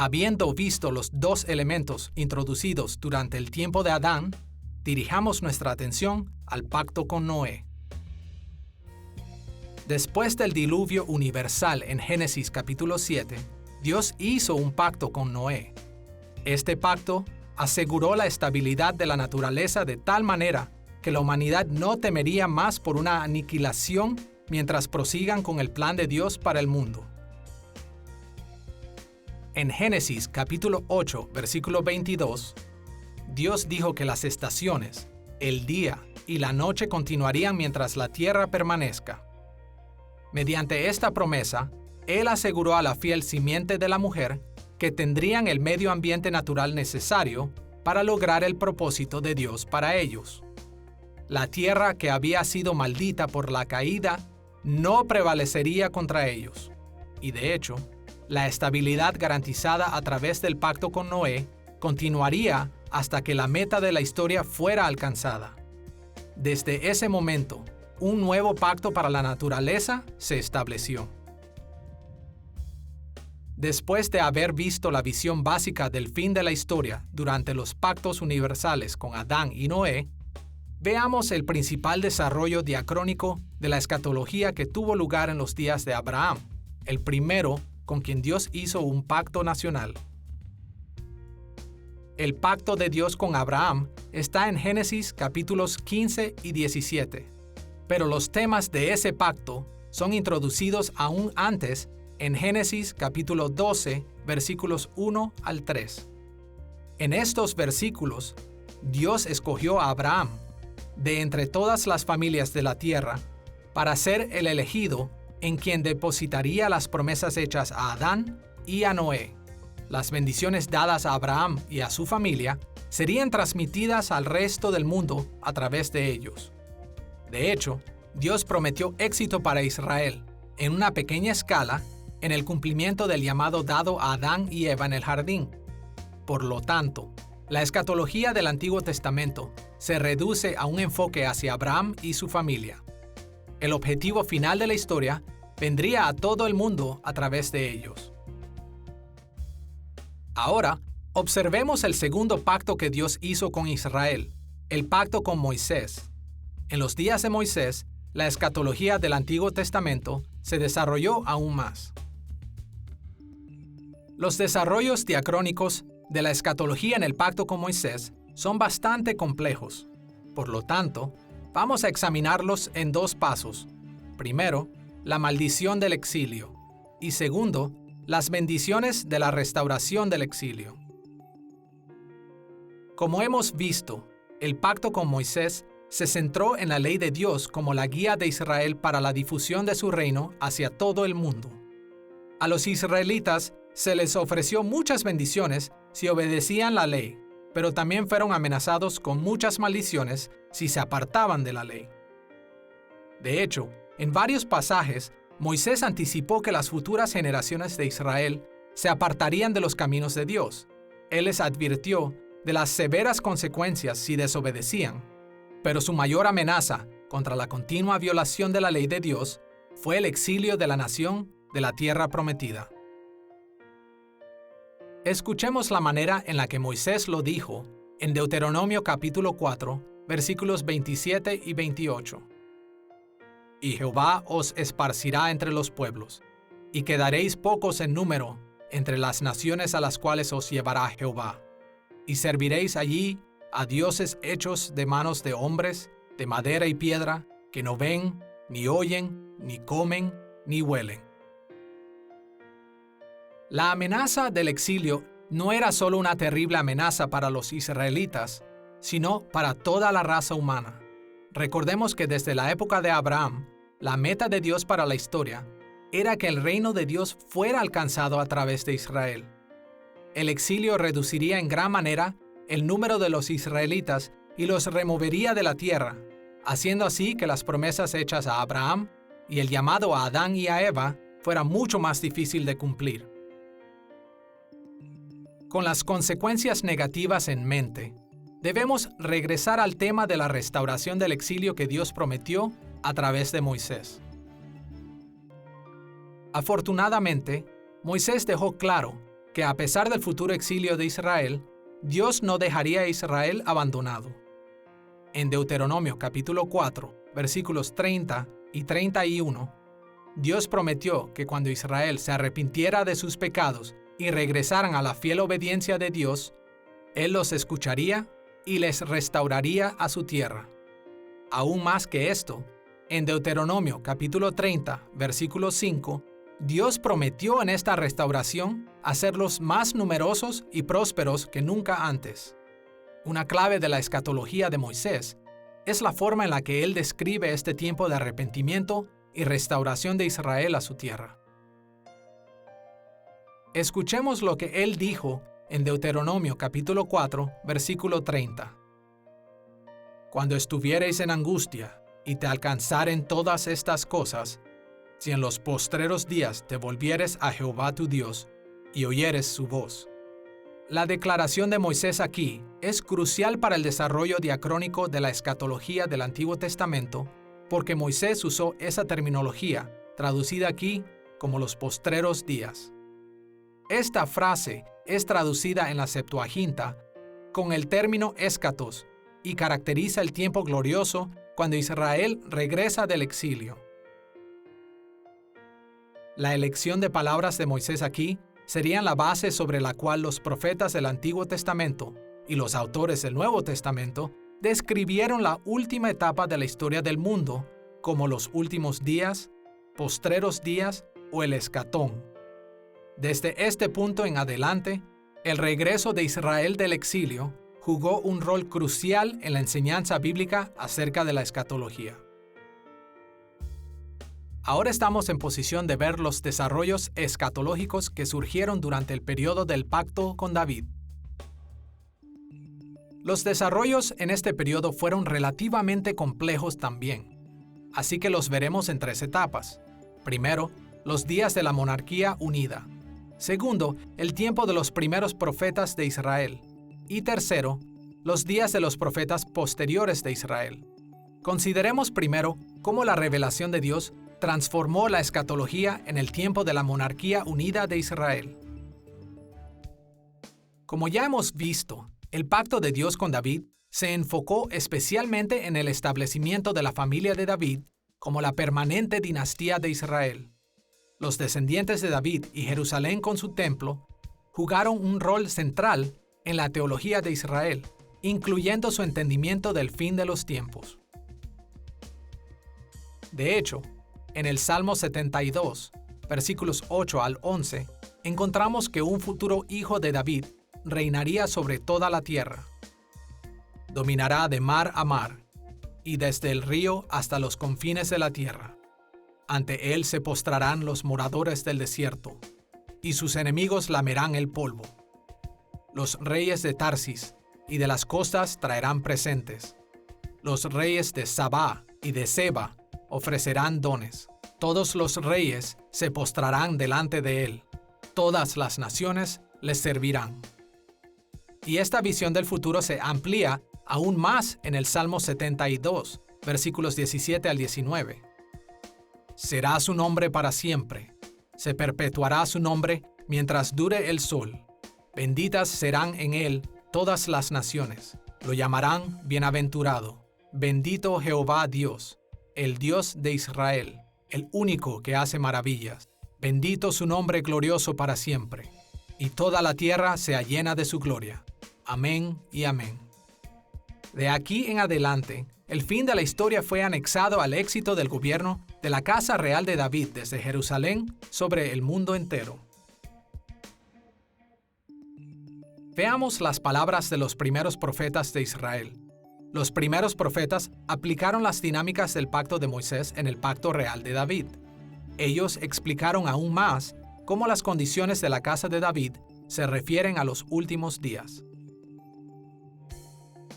Habiendo visto los dos elementos introducidos durante el tiempo de Adán, dirijamos nuestra atención al pacto con Noé. Después del diluvio universal en Génesis capítulo 7, Dios hizo un pacto con Noé. Este pacto aseguró la estabilidad de la naturaleza de tal manera que la humanidad no temería más por una aniquilación mientras prosigan con el plan de Dios para el mundo. En Génesis capítulo 8, versículo 22, Dios dijo que las estaciones, el día y la noche continuarían mientras la tierra permanezca. Mediante esta promesa, Él aseguró a la fiel simiente de la mujer que tendrían el medio ambiente natural necesario para lograr el propósito de Dios para ellos. La tierra que había sido maldita por la caída no prevalecería contra ellos. Y de hecho, la estabilidad garantizada a través del pacto con Noé continuaría hasta que la meta de la historia fuera alcanzada. Desde ese momento, un nuevo pacto para la naturaleza se estableció. Después de haber visto la visión básica del fin de la historia durante los pactos universales con Adán y Noé, veamos el principal desarrollo diacrónico de la escatología que tuvo lugar en los días de Abraham, el primero con quien Dios hizo un pacto nacional. El pacto de Dios con Abraham está en Génesis capítulos 15 y 17, pero los temas de ese pacto son introducidos aún antes en Génesis capítulo 12, versículos 1 al 3. En estos versículos, Dios escogió a Abraham, de entre todas las familias de la tierra, para ser el elegido en quien depositaría las promesas hechas a Adán y a Noé. Las bendiciones dadas a Abraham y a su familia serían transmitidas al resto del mundo a través de ellos. De hecho, Dios prometió éxito para Israel, en una pequeña escala, en el cumplimiento del llamado dado a Adán y Eva en el jardín. Por lo tanto, la escatología del Antiguo Testamento se reduce a un enfoque hacia Abraham y su familia. El objetivo final de la historia vendría a todo el mundo a través de ellos. Ahora, observemos el segundo pacto que Dios hizo con Israel, el pacto con Moisés. En los días de Moisés, la escatología del Antiguo Testamento se desarrolló aún más. Los desarrollos diacrónicos de la escatología en el pacto con Moisés son bastante complejos. Por lo tanto, vamos a examinarlos en dos pasos. Primero, la maldición del exilio. Y segundo, las bendiciones de la restauración del exilio. Como hemos visto, el pacto con Moisés se centró en la ley de Dios como la guía de Israel para la difusión de su reino hacia todo el mundo. A los israelitas se les ofreció muchas bendiciones si obedecían la ley, pero también fueron amenazados con muchas maldiciones si se apartaban de la ley. De hecho, en varios pasajes, Moisés anticipó que las futuras generaciones de Israel se apartarían de los caminos de Dios. Él les advirtió de las severas consecuencias si desobedecían, pero su mayor amenaza contra la continua violación de la ley de Dios fue el exilio de la nación de la tierra prometida. Escuchemos la manera en la que Moisés lo dijo en Deuteronomio capítulo 4, versículos 27 y 28. Y Jehová os esparcirá entre los pueblos, y quedaréis pocos en número entre las naciones a las cuales os llevará Jehová, y serviréis allí a dioses hechos de manos de hombres, de madera y piedra, que no ven, ni oyen, ni comen, ni huelen. La amenaza del exilio no era solo una terrible amenaza para los israelitas, sino para toda la raza humana. Recordemos que desde la época de Abraham, la meta de Dios para la historia era que el reino de Dios fuera alcanzado a través de Israel. El exilio reduciría en gran manera el número de los israelitas y los removería de la tierra, haciendo así que las promesas hechas a Abraham y el llamado a Adán y a Eva fuera mucho más difícil de cumplir. Con las consecuencias negativas en mente, debemos regresar al tema de la restauración del exilio que Dios prometió a través de Moisés. Afortunadamente, Moisés dejó claro que a pesar del futuro exilio de Israel, Dios no dejaría a Israel abandonado. En Deuteronomio capítulo 4, versículos 30 y 31, Dios prometió que cuando Israel se arrepintiera de sus pecados y regresaran a la fiel obediencia de Dios, Él los escucharía y les restauraría a su tierra. Aún más que esto, en Deuteronomio capítulo 30, versículo 5, Dios prometió en esta restauración hacerlos más numerosos y prósperos que nunca antes. Una clave de la escatología de Moisés es la forma en la que él describe este tiempo de arrepentimiento y restauración de Israel a su tierra. Escuchemos lo que él dijo en Deuteronomio capítulo 4, versículo 30. Cuando estuviereis en angustia y te alcanzaren todas estas cosas, si en los postreros días te volvieres a Jehová tu Dios y oyeres su voz. La declaración de Moisés aquí es crucial para el desarrollo diacrónico de la escatología del Antiguo Testamento, porque Moisés usó esa terminología, traducida aquí como los postreros días. Esta frase es traducida en la Septuaginta con el término eschatos y caracteriza el tiempo glorioso cuando Israel regresa del exilio. La elección de palabras de Moisés aquí serían la base sobre la cual los profetas del Antiguo Testamento y los autores del Nuevo Testamento describieron la última etapa de la historia del mundo como los últimos días, postreros días o el escatón. Desde este punto en adelante, el regreso de Israel del exilio jugó un rol crucial en la enseñanza bíblica acerca de la escatología. Ahora estamos en posición de ver los desarrollos escatológicos que surgieron durante el periodo del pacto con David. Los desarrollos en este periodo fueron relativamente complejos también, así que los veremos en 3 etapas. Primero, los días de la monarquía unida. Segundo, el tiempo de los primeros profetas de Israel. Y tercero, los días de los profetas posteriores de Israel. Consideremos primero cómo la revelación de Dios transformó la escatología en el tiempo de la monarquía unida de Israel. Como ya hemos visto, el pacto de Dios con David se enfocó especialmente en el establecimiento de la familia de David como la permanente dinastía de Israel. Los descendientes de David y Jerusalén con su templo jugaron un rol central en la teología de Israel, incluyendo su entendimiento del fin de los tiempos. De hecho, en el Salmo 72, versículos 8 al 11, encontramos que un futuro hijo de David reinaría sobre toda la tierra. Dominará de mar a mar, y desde el río hasta los confines de la tierra. Ante él se postrarán los moradores del desierto, y sus enemigos lamerán el polvo. Los reyes de Tarsis y de las costas traerán presentes. Los reyes de Sabá y de Seba ofrecerán dones. Todos los reyes se postrarán delante de él. Todas las naciones les servirán. Y esta visión del futuro se amplía aún más en el Salmo 72, versículos 17 al 19. Será su nombre para siempre. Se perpetuará su nombre mientras dure el sol. Benditas serán en él todas las naciones. Lo llamarán bienaventurado. Bendito Jehová Dios, el Dios de Israel, el único que hace maravillas. Bendito su nombre glorioso para siempre. Y toda la tierra sea llena de su gloria. Amén y amén. De aquí en adelante, el fin de la historia fue anexado al éxito del gobierno de la Casa Real de David desde Jerusalén sobre el mundo entero. Veamos las palabras de los primeros profetas de Israel. Los primeros profetas aplicaron las dinámicas del pacto de Moisés en el pacto real de David. Ellos explicaron aún más cómo las condiciones de la casa de David se refieren a los últimos días.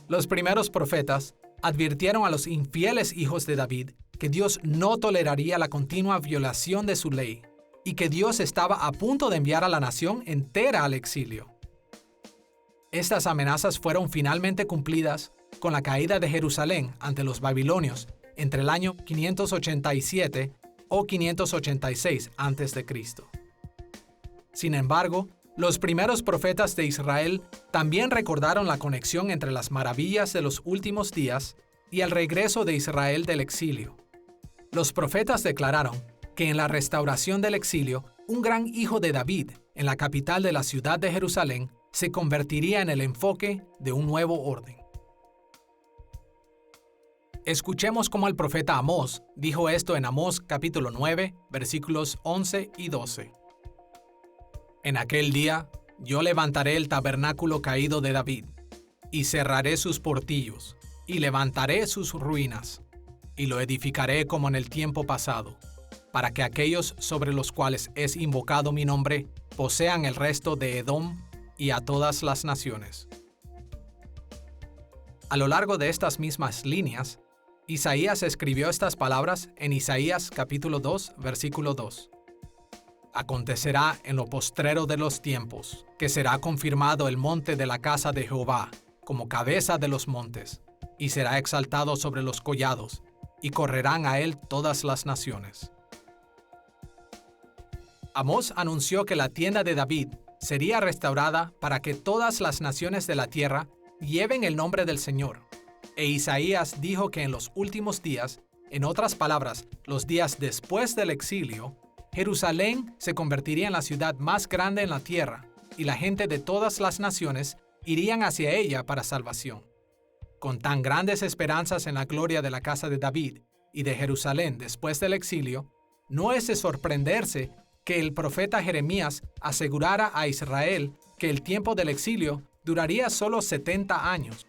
Los primeros profetas advirtieron a los infieles hijos de David que Dios no toleraría la continua violación de su ley y que Dios estaba a punto de enviar a la nación entera al exilio. Estas amenazas fueron finalmente cumplidas con la caída de Jerusalén ante los babilonios entre el año 587 o 586 a.C. Sin embargo, los primeros profetas de Israel también recordaron la conexión entre las maravillas de los últimos días y el regreso de Israel del exilio. Los profetas declararon que en la restauración del exilio, un gran hijo de David, en la capital de la ciudad de Jerusalén, se convertiría en el enfoque de un nuevo orden. Escuchemos cómo el profeta Amós dijo esto en Amós capítulo 9, versículos 11 y 12. En aquel día, yo levantaré el tabernáculo caído de David, y cerraré sus portillos, y levantaré sus ruinas, y lo edificaré como en el tiempo pasado, para que aquellos sobre los cuales es invocado mi nombre posean el resto de Edom y a todas las naciones. A lo largo de estas mismas líneas, Isaías escribió estas palabras en Isaías capítulo 2, versículo 2. Acontecerá en lo postrero de los tiempos, que será confirmado el monte de la casa de Jehová, como cabeza de los montes, y será exaltado sobre los collados, y correrán a él todas las naciones. Amós anunció que la tienda de David sería restaurada para que todas las naciones de la tierra lleven el nombre del Señor. E Isaías dijo que en los últimos días, en otras palabras, los días después del exilio, Jerusalén se convertiría en la ciudad más grande en la tierra, y la gente de todas las naciones irían hacia ella para salvación. Con tan grandes esperanzas en la gloria de la casa de David y de Jerusalén después del exilio, no es de sorprenderse que el profeta Jeremías asegurara a Israel que el tiempo del exilio duraría solo 70 años.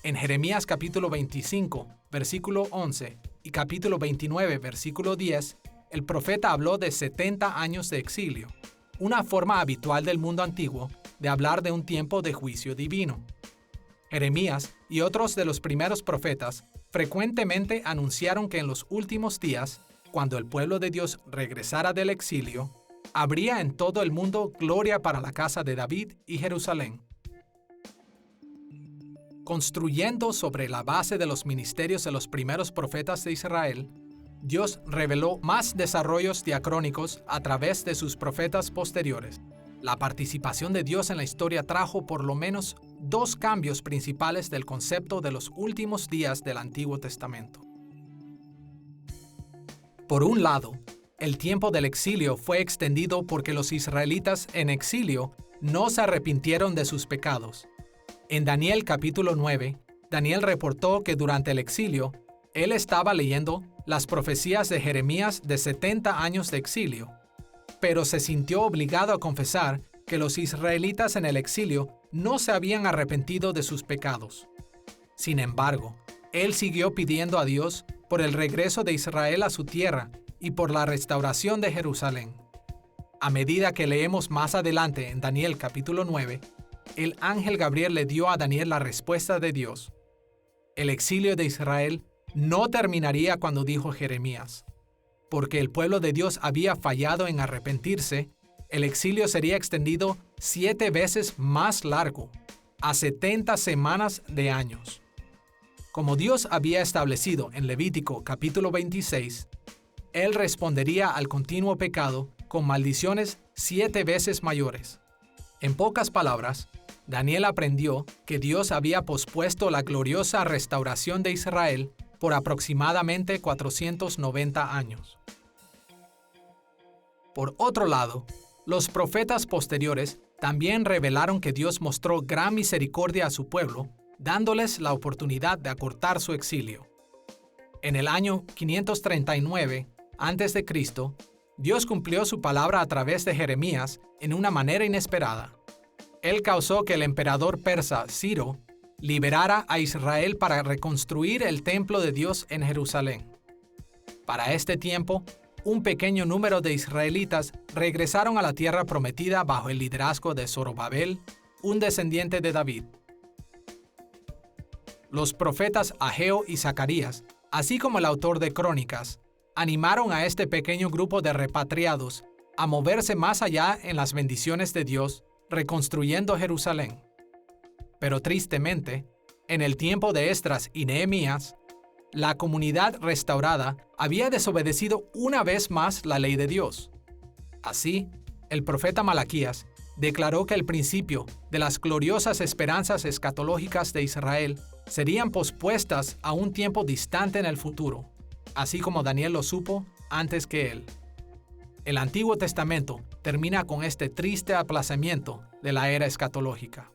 En Jeremías capítulo 25, versículo 11 y capítulo 29, versículo 10, el profeta habló de 70 años de exilio, una forma habitual del mundo antiguo de hablar de un tiempo de juicio divino. Jeremías y otros de los primeros profetas frecuentemente anunciaron que en los últimos días, cuando el pueblo de Dios regresara del exilio, habría en todo el mundo gloria para la casa de David y Jerusalén. Construyendo sobre la base de los ministerios de los primeros profetas de Israel, Dios reveló más desarrollos diacrónicos a través de sus profetas posteriores. La participación de Dios en la historia trajo por lo menos dos cambios principales del concepto de los últimos días del Antiguo Testamento. Por un lado, el tiempo del exilio fue extendido porque los israelitas en exilio no se arrepintieron de sus pecados. En Daniel capítulo 9, Daniel reportó que durante el exilio, él estaba leyendo las profecías de Jeremías de 70 años de exilio, pero se sintió obligado a confesar que los israelitas en el exilio no se habían arrepentido de sus pecados. Sin embargo, él siguió pidiendo a Dios por el regreso de Israel a su tierra y por la restauración de Jerusalén. A medida que leemos más adelante en Daniel capítulo 9, el ángel Gabriel le dio a Daniel la respuesta de Dios. El exilio de Israel no terminaría cuando dijo Jeremías. Porque el pueblo de Dios había fallado en arrepentirse, el exilio sería extendido 7 veces más largo, a 70 semanas de años. Como Dios había establecido en Levítico capítulo 26, Él respondería al continuo pecado con maldiciones 7 veces mayores. En pocas palabras, Daniel aprendió que Dios había pospuesto la gloriosa restauración de Israel por aproximadamente 490 años. Por otro lado, los profetas posteriores también revelaron que Dios mostró gran misericordia a su pueblo, dándoles la oportunidad de acortar su exilio. En el año 539 a.C., Dios cumplió su palabra a través de Jeremías en una manera inesperada. Él causó que el emperador persa Ciro liberara a Israel para reconstruir el templo de Dios en Jerusalén. Para este tiempo, un pequeño número de israelitas regresaron a la tierra prometida bajo el liderazgo de Zorobabel, un descendiente de David. Los profetas Ageo y Zacarías, así como el autor de Crónicas, animaron a este pequeño grupo de repatriados a moverse más allá en las bendiciones de Dios, reconstruyendo Jerusalén. Pero tristemente, en el tiempo de Esdras y Nehemías, la comunidad restaurada había desobedecido una vez más la ley de Dios. Así, el profeta Malaquías declaró que el principio de las gloriosas esperanzas escatológicas de Israel serían pospuestas a un tiempo distante en el futuro, así como Daniel lo supo antes que él. El Antiguo Testamento termina con este triste aplazamiento de la era escatológica.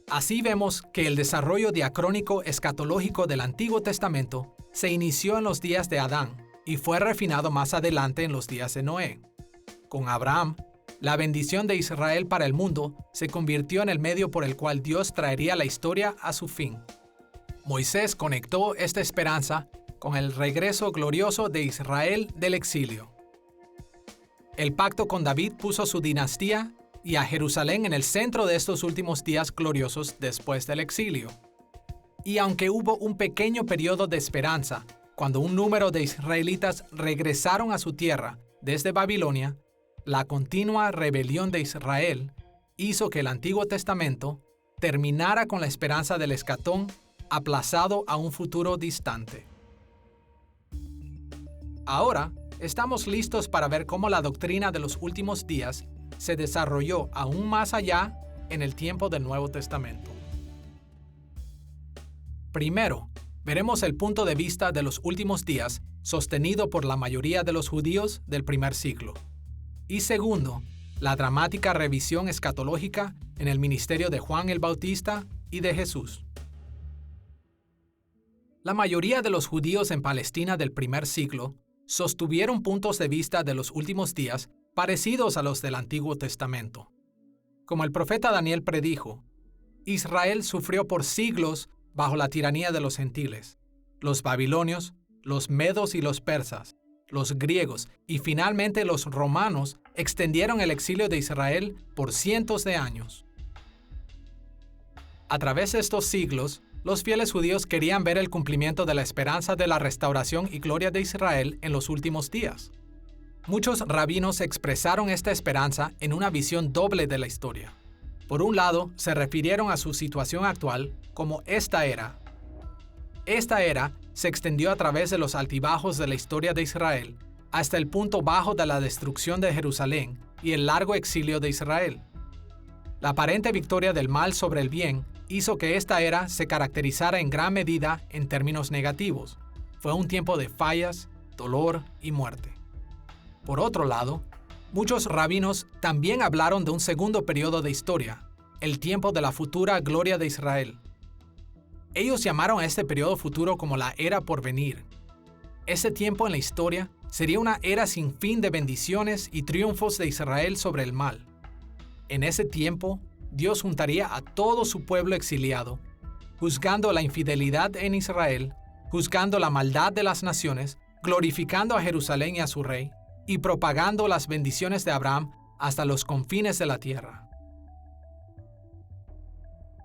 Así vemos que el desarrollo diacrónico escatológico del Antiguo Testamento se inició en los días de Adán y fue refinado más adelante en los días de Noé. Con Abraham, la bendición de Israel para el mundo se convirtió en el medio por el cual Dios traería la historia a su fin. Moisés conectó esta esperanza con el regreso glorioso de Israel del exilio. El pacto con David puso su dinastía y a Jerusalén en el centro de estos últimos días gloriosos después del exilio. Y aunque hubo un pequeño periodo de esperanza, cuando un número de israelitas regresaron a su tierra desde Babilonia, la continua rebelión de Israel hizo que el Antiguo Testamento terminara con la esperanza del escatón aplazado a un futuro distante. Ahora, estamos listos para ver cómo la doctrina de los últimos días se desarrolló aún más allá en el tiempo del Nuevo Testamento. Primero, veremos el punto de vista de los últimos días sostenido por la mayoría de los judíos del primer siglo. Y segundo, la dramática revisión escatológica en el ministerio de Juan el Bautista y de Jesús. La mayoría de los judíos en Palestina del primer siglo sostuvieron puntos de vista de los últimos días parecidos a los del Antiguo Testamento. Como el profeta Daniel predijo, Israel sufrió por siglos bajo la tiranía de los gentiles, los babilonios, los medos y los persas, los griegos y finalmente los romanos extendieron el exilio de Israel por cientos de años. A través de estos siglos, los fieles judíos querían ver el cumplimiento de la esperanza de la restauración y gloria de Israel en los últimos días. Muchos rabinos expresaron esta esperanza en una visión doble de la historia. Por un lado, se refirieron a su situación actual como esta era. Esta era se extendió a través de los altibajos de la historia de Israel hasta el punto bajo de la destrucción de Jerusalén y el largo exilio de Israel. La aparente victoria del mal sobre el bien hizo que esta era se caracterizara en gran medida en términos negativos. Fue un tiempo de fallas, dolor y muerte. Por otro lado, muchos rabinos también hablaron de un segundo periodo de historia, el tiempo de la futura gloria de Israel. Ellos llamaron a este periodo futuro como la era por venir. Ese tiempo en la historia sería una era sin fin de bendiciones y triunfos de Israel sobre el mal. En ese tiempo, Dios juntaría a todo su pueblo exiliado, juzgando la infidelidad en Israel, juzgando la maldad de las naciones, glorificando a Jerusalén y a su rey, y propagando las bendiciones de Abraham hasta los confines de la tierra.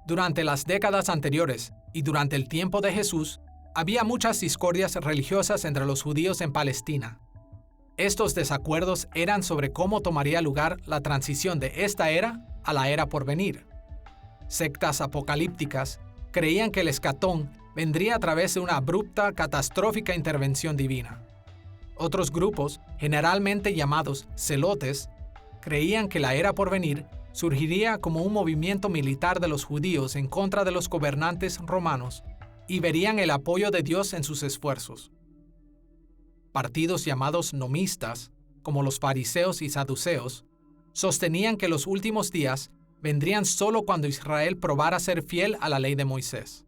Durante las décadas anteriores y durante el tiempo de Jesús, había muchas discordias religiosas entre los judíos en Palestina. Estos desacuerdos eran sobre cómo tomaría lugar la transición de esta era a la era por venir. Sectas apocalípticas creían que el escatón vendría a través de una abrupta, catastrófica intervención divina. Otros grupos, generalmente llamados celotes, creían que la era por venir surgiría como un movimiento militar de los judíos en contra de los gobernantes romanos y verían el apoyo de Dios en sus esfuerzos. Partidos llamados nomistas, como los fariseos y saduceos, sostenían que los últimos días vendrían solo cuando Israel probara ser fiel a la ley de Moisés.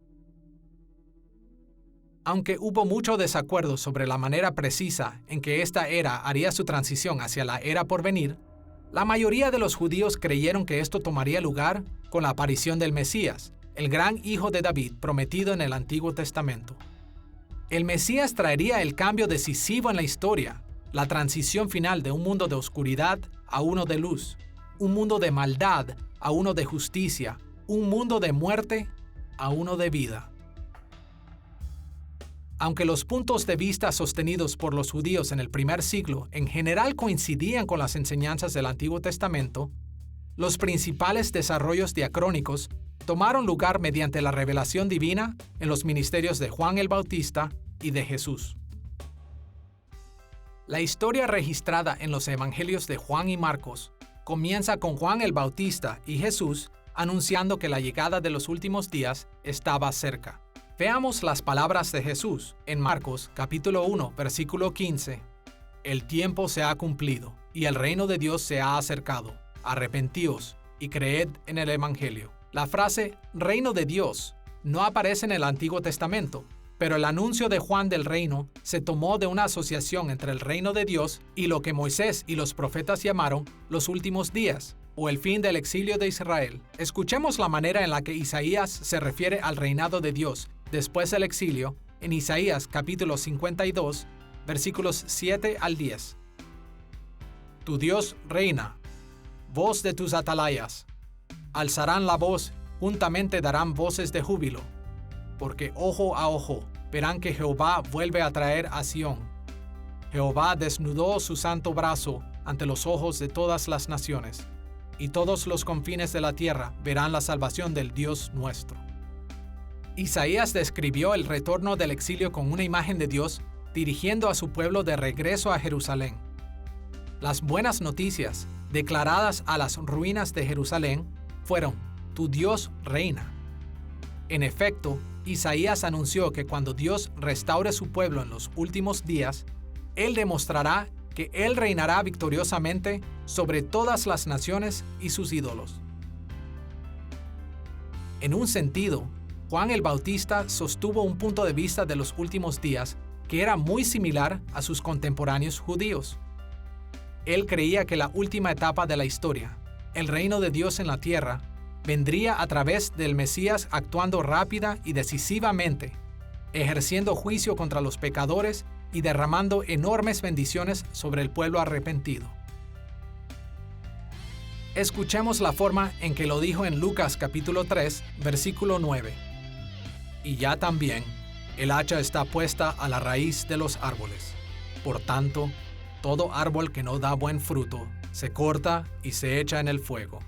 Aunque hubo mucho desacuerdo sobre la manera precisa en que esta era haría su transición hacia la era por venir, la mayoría de los judíos creyeron que esto tomaría lugar con la aparición del Mesías, el gran hijo de David prometido en el Antiguo Testamento. El Mesías traería el cambio decisivo en la historia, la transición final de un mundo de oscuridad a uno de luz, un mundo de maldad a uno de justicia, un mundo de muerte a uno de vida. Aunque los puntos de vista sostenidos por los judíos en el primer siglo en general coincidían con las enseñanzas del Antiguo Testamento, los principales desarrollos diacrónicos tomaron lugar mediante la revelación divina en los ministerios de Juan el Bautista y de Jesús. La historia registrada en los evangelios de Juan y Marcos comienza con Juan el Bautista y Jesús anunciando que la llegada de los últimos días estaba cerca. Veamos las palabras de Jesús en Marcos capítulo 1, versículo 15. El tiempo se ha cumplido y el reino de Dios se ha acercado. Arrepentíos y creed en el evangelio. La frase reino de Dios no aparece en el Antiguo Testamento, pero el anuncio de Juan del reino se tomó de una asociación entre el reino de Dios y lo que Moisés y los profetas llamaron los últimos días, o el fin del exilio de Israel. Escuchemos la manera en la que Isaías se refiere al reinado de Dios después del exilio en Isaías capítulo 52, versículos 7 al 10. Tu Dios reina, voz de tus atalayas. Alzarán la voz, juntamente darán voces de júbilo, porque ojo a ojo verán que Jehová vuelve a traer a Sión. Jehová desnudó su santo brazo ante los ojos de todas las naciones, y todos los confines de la tierra verán la salvación del Dios nuestro. Isaías describió el retorno del exilio con una imagen de Dios dirigiendo a su pueblo de regreso a Jerusalén. Las buenas noticias, declaradas a las ruinas de Jerusalén, fueron: tu Dios reina. En efecto, Isaías anunció que cuando Dios restaure su pueblo en los últimos días, Él demostrará que Él reinará victoriosamente sobre todas las naciones y sus ídolos. En un sentido, Juan el Bautista sostuvo un punto de vista de los últimos días que era muy similar a sus contemporáneos judíos. Él creía que la última etapa de la historia, el reino de Dios en la tierra, vendría a través del Mesías actuando rápida y decisivamente, ejerciendo juicio contra los pecadores y derramando enormes bendiciones sobre el pueblo arrepentido. Escuchemos la forma en que lo dijo en Lucas capítulo 3, versículo 9. Y ya también, el hacha está puesta a la raíz de los árboles. Por tanto, todo árbol que no da buen fruto se corta y se echa en el fuego.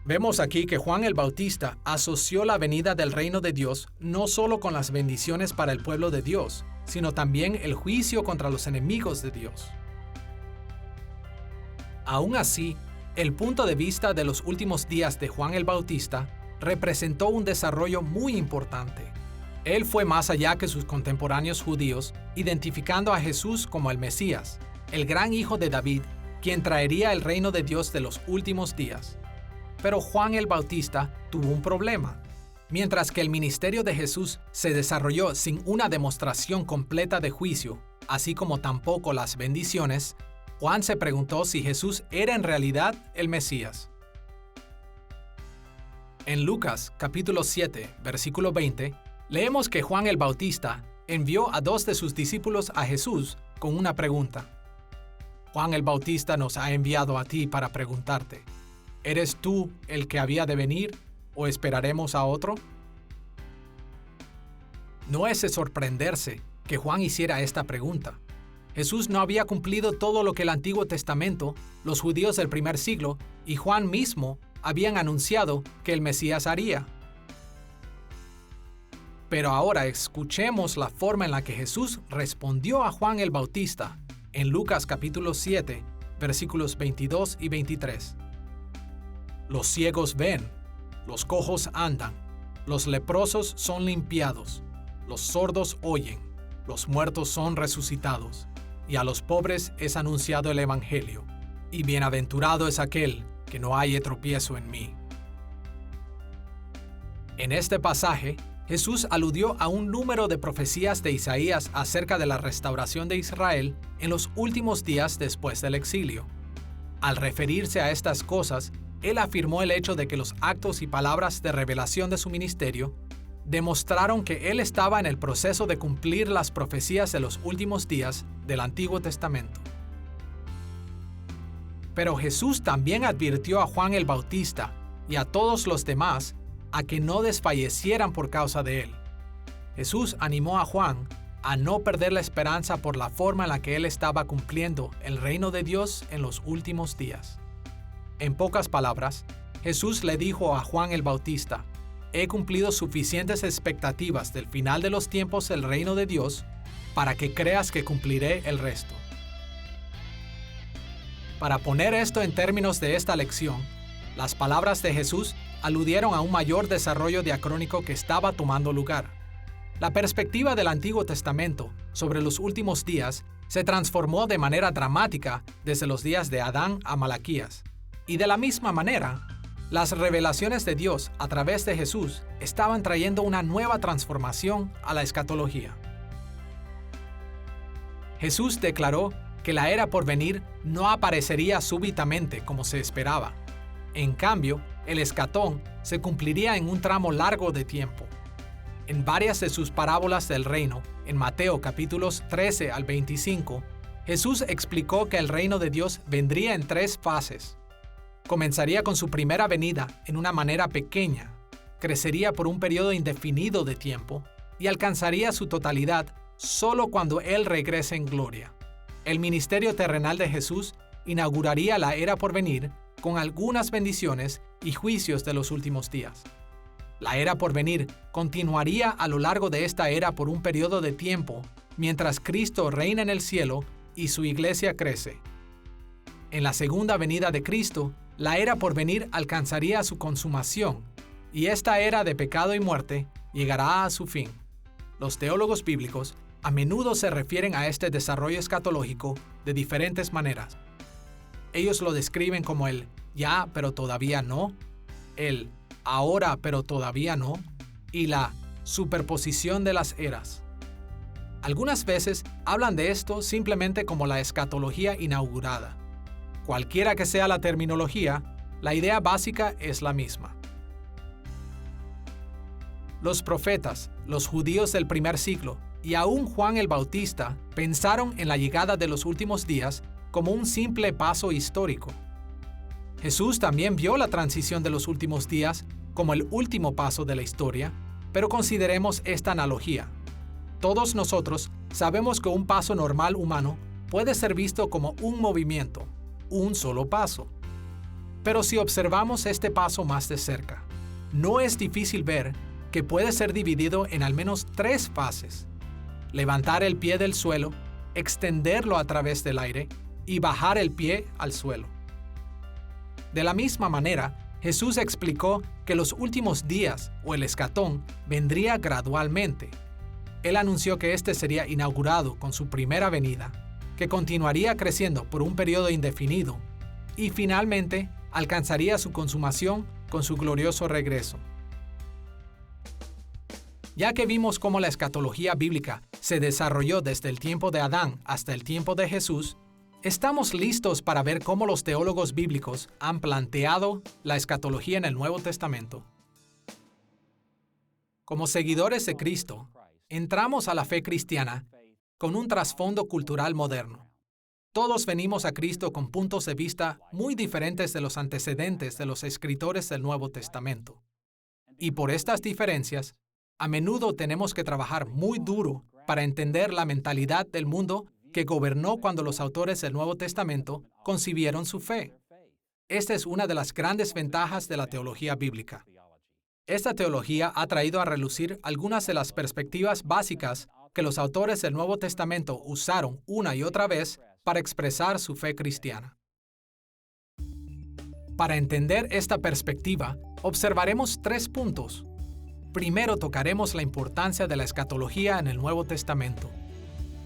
Vemos aquí que Juan el Bautista asoció la venida del reino de Dios no solo con las bendiciones para el pueblo de Dios, sino también el juicio contra los enemigos de Dios. Aún así, el punto de vista de los últimos días de Juan el Bautista representó un desarrollo muy importante. Él fue más allá que sus contemporáneos judíos, identificando a Jesús como el Mesías, el gran hijo de David, quien traería el reino de Dios de los últimos días. Pero Juan el Bautista tuvo un problema. Mientras que el ministerio de Jesús se desarrolló sin una demostración completa de juicio, así como tampoco las bendiciones, Juan se preguntó si Jesús era en realidad el Mesías. En Lucas capítulo 7, versículo 20, leemos que Juan el Bautista envió a 2 de sus discípulos a Jesús con una pregunta. Juan el Bautista nos ha enviado a ti para preguntarte, ¿eres tú el que había de venir o esperaremos a otro? No es de sorprenderse que Juan hiciera esta pregunta. Jesús no había cumplido todo lo que el Antiguo Testamento, los judíos del primer siglo y Juan mismo habían anunciado que el Mesías haría. Pero ahora escuchemos la forma en la que Jesús respondió a Juan el Bautista en Lucas capítulo 7, versículos 22 y 23. Los ciegos ven, los cojos andan, los leprosos son limpiados, los sordos oyen, los muertos son resucitados, y a los pobres es anunciado el Evangelio, y bienaventurado es aquel que no halle tropiezo en mí. En este pasaje, Jesús aludió a un número de profecías de Isaías acerca de la restauración de Israel en los últimos días después del exilio. Al referirse a estas cosas, él afirmó el hecho de que los actos y palabras de revelación de su ministerio demostraron que él estaba en el proceso de cumplir las profecías de los últimos días del Antiguo Testamento. Pero Jesús también advirtió a Juan el Bautista y a todos los demás a que no desfallecieran por causa de él. Jesús animó a Juan a no perder la esperanza por la forma en la que él estaba cumpliendo el reino de Dios en los últimos días. En pocas palabras, Jesús le dijo a Juan el Bautista, he cumplido suficientes expectativas del final de los tiempos del reino de Dios para que creas que cumpliré el resto. Para poner esto en términos de esta lección, las palabras de Jesús aludieron a un mayor desarrollo diacrónico que estaba tomando lugar. La perspectiva del Antiguo Testamento sobre los últimos días se transformó de manera dramática desde los días de Adán a Malaquías. Y de la misma manera, las revelaciones de Dios a través de Jesús estaban trayendo una nueva transformación a la escatología. Jesús declaró que la era por venir no aparecería súbitamente como se esperaba. En cambio, el escatón se cumpliría en un tramo largo de tiempo. En varias de sus parábolas del reino, en Mateo capítulos 13 al 25, Jesús explicó que el reino de Dios vendría en 3 fases. Comenzaría con su primera venida en una manera pequeña, crecería por un periodo indefinido de tiempo y alcanzaría su totalidad solo cuando Él regrese en gloria. El ministerio terrenal de Jesús inauguraría la era por venir con algunas bendiciones y juicios de los últimos días. La era por venir continuaría a lo largo de esta era por un periodo de tiempo, mientras Cristo reina en el cielo y su iglesia crece. En la segunda venida de Cristo, la era por venir alcanzaría su consumación, y esta era de pecado y muerte llegará a su fin. Los teólogos bíblicos a menudo se refieren a este desarrollo escatológico de diferentes maneras. Ellos lo describen como el ya pero todavía no, el ahora pero todavía no, y la superposición de las eras. Algunas veces hablan de esto simplemente como la escatología inaugurada. Cualquiera que sea la terminología, la idea básica es la misma. Los profetas, los judíos del primer siglo y aún Juan el Bautista pensaron en la llegada de los últimos días como un simple paso histórico. Jesús también vio la transición de los últimos días como el último paso de la historia, pero consideremos esta analogía. Todos nosotros sabemos que un paso normal humano puede ser visto como un movimiento, un solo paso. Pero si observamos este paso más de cerca, no es difícil ver que puede ser dividido en al menos 3 fases: levantar el pie del suelo, extenderlo a través del aire y bajar el pie al suelo. De la misma manera, Jesús explicó que los últimos días o el escatón vendría gradualmente. Él anunció que este sería inaugurado con su primera venida, que continuaría creciendo por un periodo indefinido y finalmente alcanzaría su consumación con su glorioso regreso. Ya que vimos cómo la escatología bíblica se desarrolló desde el tiempo de Adán hasta el tiempo de Jesús, estamos listos para ver cómo los teólogos bíblicos han planteado la escatología en el Nuevo Testamento. Como seguidores de Cristo, entramos a la fe cristiana con un trasfondo cultural moderno. Todos venimos a Cristo con puntos de vista muy diferentes de los antecedentes de los escritores del Nuevo Testamento. Y por estas diferencias, a menudo tenemos que trabajar muy duro para entender la mentalidad del mundo que gobernó cuando los autores del Nuevo Testamento concibieron su fe. Esta es una de las grandes ventajas de la teología bíblica. Esta teología ha traído a relucir algunas de las perspectivas básicas que los autores del Nuevo Testamento usaron una y otra vez para expresar su fe cristiana. Para entender esta perspectiva, observaremos 3 puntos. Primero, tocaremos la importancia de la escatología en el Nuevo Testamento.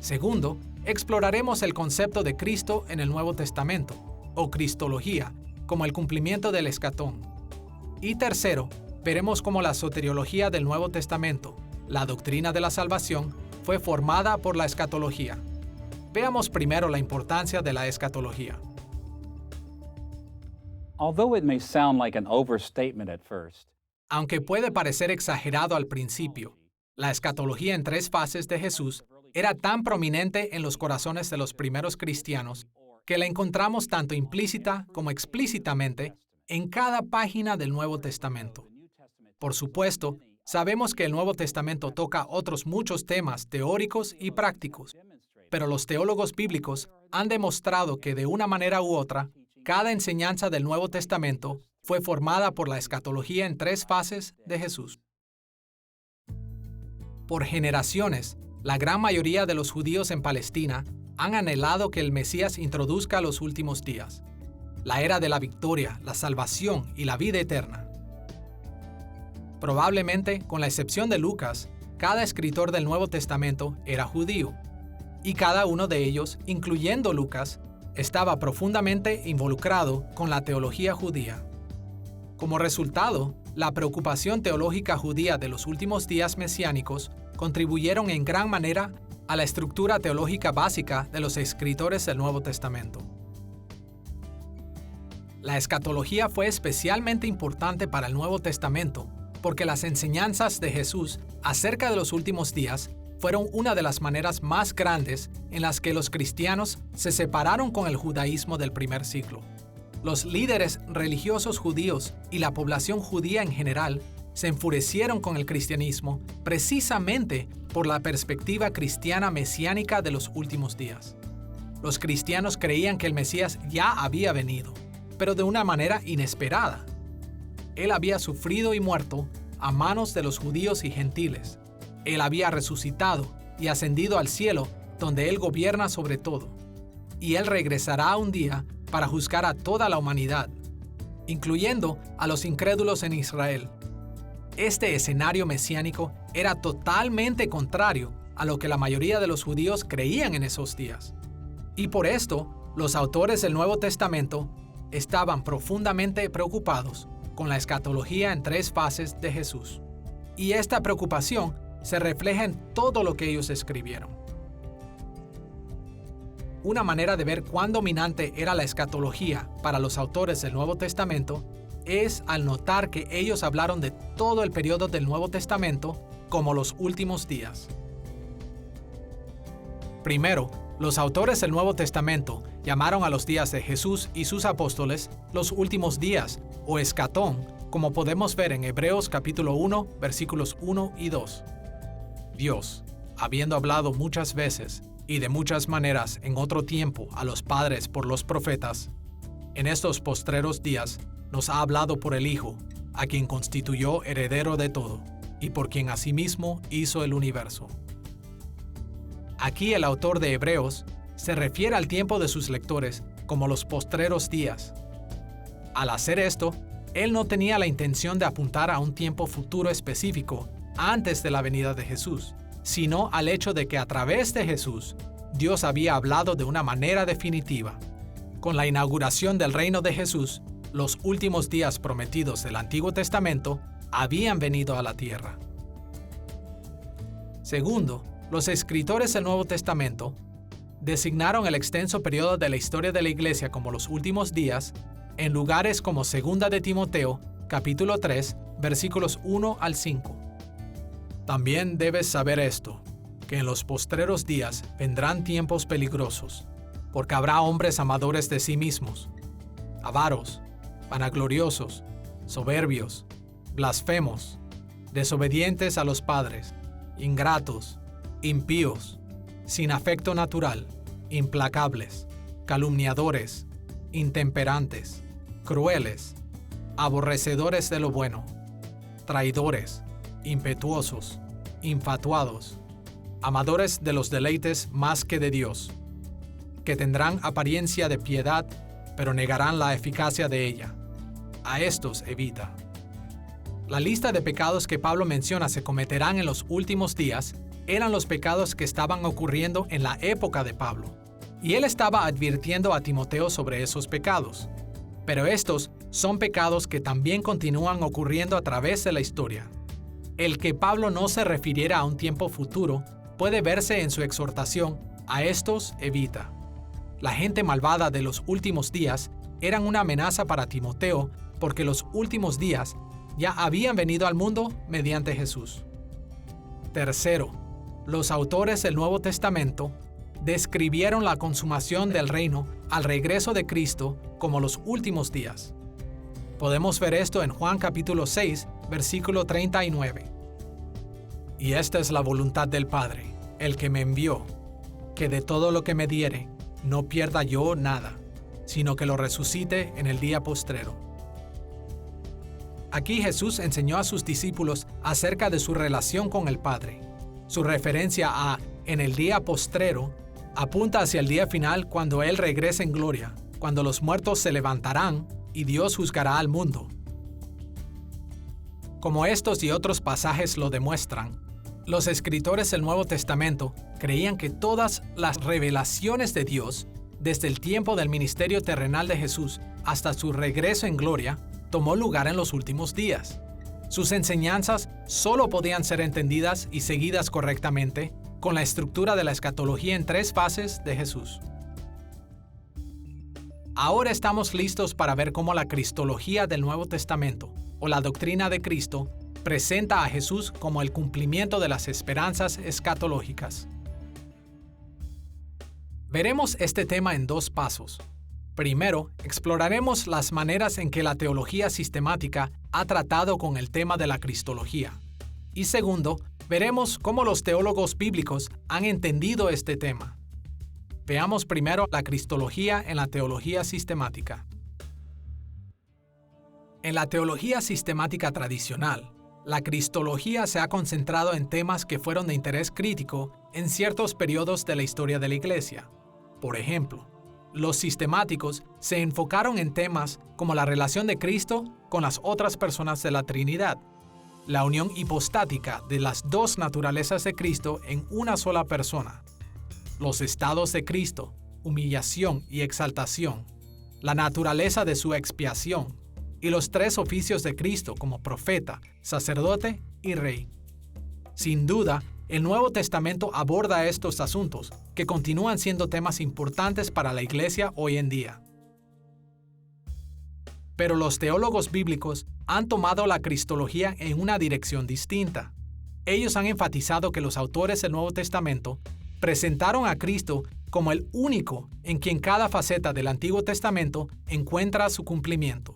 Segundo, exploraremos el concepto de Cristo en el Nuevo Testamento, o cristología, como el cumplimiento del escatón. Y tercero, veremos cómo la soteriología del Nuevo Testamento, la doctrina de la salvación, fue formada por la escatología. Veamos primero la importancia de la escatología. Although it may sound like an overstatement at first, Aunque puede parecer exagerado al principio, la escatología en 3 fases de Jesús era tan prominente en los corazones de los primeros cristianos que la encontramos tanto implícita como explícitamente en cada página del Nuevo Testamento. Por supuesto, sabemos que el Nuevo Testamento toca otros muchos temas teóricos y prácticos, pero los teólogos bíblicos han demostrado que de una manera u otra, cada enseñanza del Nuevo Testamento fue formada por la escatología en 3 fases de Jesús. Por generaciones, la gran mayoría de los judíos en Palestina han anhelado que el Mesías introduzca los últimos días, la era de la victoria, la salvación y la vida eterna. Probablemente, con la excepción de Lucas, cada escritor del Nuevo Testamento era judío, y cada uno de ellos, incluyendo Lucas, estaba profundamente involucrado con la teología judía. Como resultado, la preocupación teológica judía de los últimos días mesiánicos contribuyeron en gran manera a la estructura teológica básica de los escritores del Nuevo Testamento. La escatología fue especialmente importante para el Nuevo Testamento porque las enseñanzas de Jesús acerca de los últimos días fueron una de las maneras más grandes en las que los cristianos se separaron con el judaísmo del primer siglo. Los líderes religiosos judíos y la población judía en general se enfurecieron con el cristianismo precisamente por la perspectiva cristiana mesiánica de los últimos días. Los cristianos creían que el Mesías ya había venido, pero de una manera inesperada. Él había sufrido y muerto a manos de los judíos y gentiles. Él había resucitado y ascendido al cielo, donde Él gobierna sobre todo. Y Él regresará un día para juzgar a toda la humanidad, incluyendo a los incrédulos en Israel. Este escenario mesiánico era totalmente contrario a lo que la mayoría de los judíos creían en esos días. Y por esto, los autores del Nuevo Testamento estaban profundamente preocupados con la escatología en 3 fases de Jesús. Y esta preocupación se refleja en todo lo que ellos escribieron. Una manera de ver cuán dominante era la escatología para los autores del Nuevo Testamento es al notar que ellos hablaron de todo el periodo del Nuevo Testamento como los últimos días. Primero, los autores del Nuevo Testamento llamaron a los días de Jesús y sus apóstoles los últimos días, o escatón, como podemos ver en Hebreos capítulo 1, versículos 1 y 2. Dios, habiendo hablado muchas veces y de muchas maneras en otro tiempo a los padres por los profetas, en estos postreros días nos ha hablado por el Hijo, a quien constituyó heredero de todo, y por quien asimismo hizo el universo. Aquí el autor de Hebreos se refiere al tiempo de sus lectores como los postreros días. Al hacer esto, él no tenía la intención de apuntar a un tiempo futuro específico antes de la venida de Jesús, sino al hecho de que a través de Jesús, Dios había hablado de una manera definitiva. Con la inauguración del reino de Jesús, los últimos días prometidos del Antiguo Testamento habían venido a la tierra. Segundo, los escritores del Nuevo Testamento designaron el extenso periodo de la historia de la Iglesia como los últimos días en lugares como 2 de Timoteo, capítulo 3, versículos 1 al 5. También debes saber esto, que en los postreros días vendrán tiempos peligrosos, porque habrá hombres amadores de sí mismos, avaros, vanagloriosos, soberbios, blasfemos, desobedientes a los padres, ingratos, impíos, sin afecto natural, implacables, calumniadores, intemperantes, crueles, aborrecedores de lo bueno, traidores, impetuosos, infatuados, amadores de los deleites más que de Dios, que tendrán apariencia de piedad, pero negarán la eficacia de ella. A estos evita. La lista de pecados que Pablo menciona se cometerán en los últimos días eran los pecados que estaban ocurriendo en la época de Pablo, y él estaba advirtiendo a Timoteo sobre esos pecados. Pero estos son pecados que también continúan ocurriendo a través de la historia. El que Pablo no se refiriera a un tiempo futuro puede verse en su exhortación: a estos evita. La gente malvada de los últimos días eran una amenaza para Timoteo porque los últimos días ya habían venido al mundo mediante Jesús. Tercero, los autores del Nuevo Testamento describieron la consumación del reino al regreso de Cristo como los últimos días. Podemos ver esto en Juan capítulo 6, versículo 39. Y esta es la voluntad del Padre, el que me envió, que de todo lo que me diere, no pierda yo nada, sino que lo resucite en el día postrero. Aquí Jesús enseñó a sus discípulos acerca de su relación con el Padre. Su referencia a en el día postrero apunta hacia el día final, cuando Él regrese en gloria, cuando los muertos se levantarán y Dios juzgará al mundo. Como estos y otros pasajes lo demuestran, los escritores del Nuevo Testamento creían que todas las revelaciones de Dios, desde el tiempo del ministerio terrenal de Jesús hasta su regreso en gloria, tomó lugar en los últimos días. Sus enseñanzas solo podían ser entendidas y seguidas correctamente con la estructura de la escatología en 3 fases de Jesús. Ahora estamos listos para ver cómo la cristología del Nuevo Testamento, o la doctrina de Cristo, presenta a Jesús como el cumplimiento de las esperanzas escatológicas. Veremos este tema en 2 pasos. Primero, exploraremos las maneras en que la teología sistemática ha tratado con el tema de la cristología. Y segundo, veremos cómo los teólogos bíblicos han entendido este tema. Veamos primero la cristología en la teología sistemática. En la teología sistemática tradicional, la cristología se ha concentrado en temas que fueron de interés crítico en ciertos periodos de la historia de la Iglesia. Por ejemplo, los sistemáticos se enfocaron en temas como la relación de Cristo con las otras personas de la Trinidad, la unión hipostática de las 2 naturalezas de Cristo en una sola persona, los estados de Cristo, humillación y exaltación, la naturaleza de su expiación, y los 3 oficios de Cristo como profeta, sacerdote y rey. Sin duda, el Nuevo Testamento aborda estos asuntos, que continúan siendo temas importantes para la Iglesia hoy en día. Pero los teólogos bíblicos han tomado la cristología en una dirección distinta. Ellos han enfatizado que los autores del Nuevo Testamento presentaron a Cristo como el único en quien cada faceta del Antiguo Testamento encuentra su cumplimiento.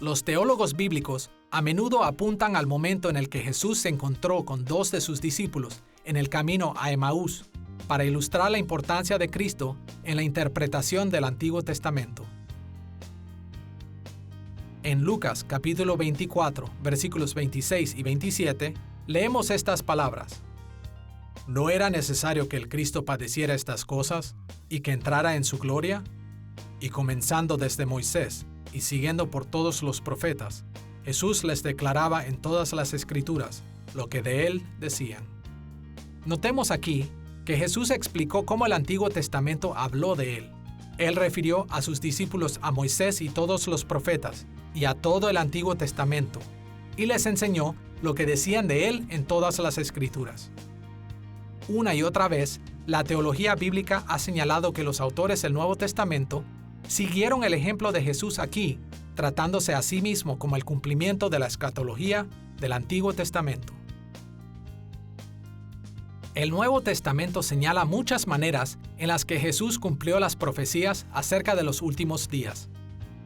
Los teólogos bíblicos a menudo apuntan al momento en el que Jesús se encontró con 2 de sus discípulos en el camino a Emaús para ilustrar la importancia de Cristo en la interpretación del Antiguo Testamento. En Lucas capítulo 24, versículos 26 y 27, leemos estas palabras: ¿No era necesario que el Cristo padeciera estas cosas y que entrara en su gloria? Y comenzando desde Moisés y siguiendo por todos los profetas, Jesús les declaraba en todas las Escrituras lo que de él decían. Notemos aquí que Jesús explicó cómo el Antiguo Testamento habló de él. Él refirió a sus discípulos a Moisés y todos los profetas y a todo el Antiguo Testamento, y les enseñó lo que decían de él en todas las Escrituras. Una y otra vez, la teología bíblica ha señalado que los autores del Nuevo Testamento siguieron el ejemplo de Jesús aquí, tratándose a sí mismo como el cumplimiento de la escatología del Antiguo Testamento. El Nuevo Testamento señala muchas maneras en las que Jesús cumplió las profecías acerca de los últimos días.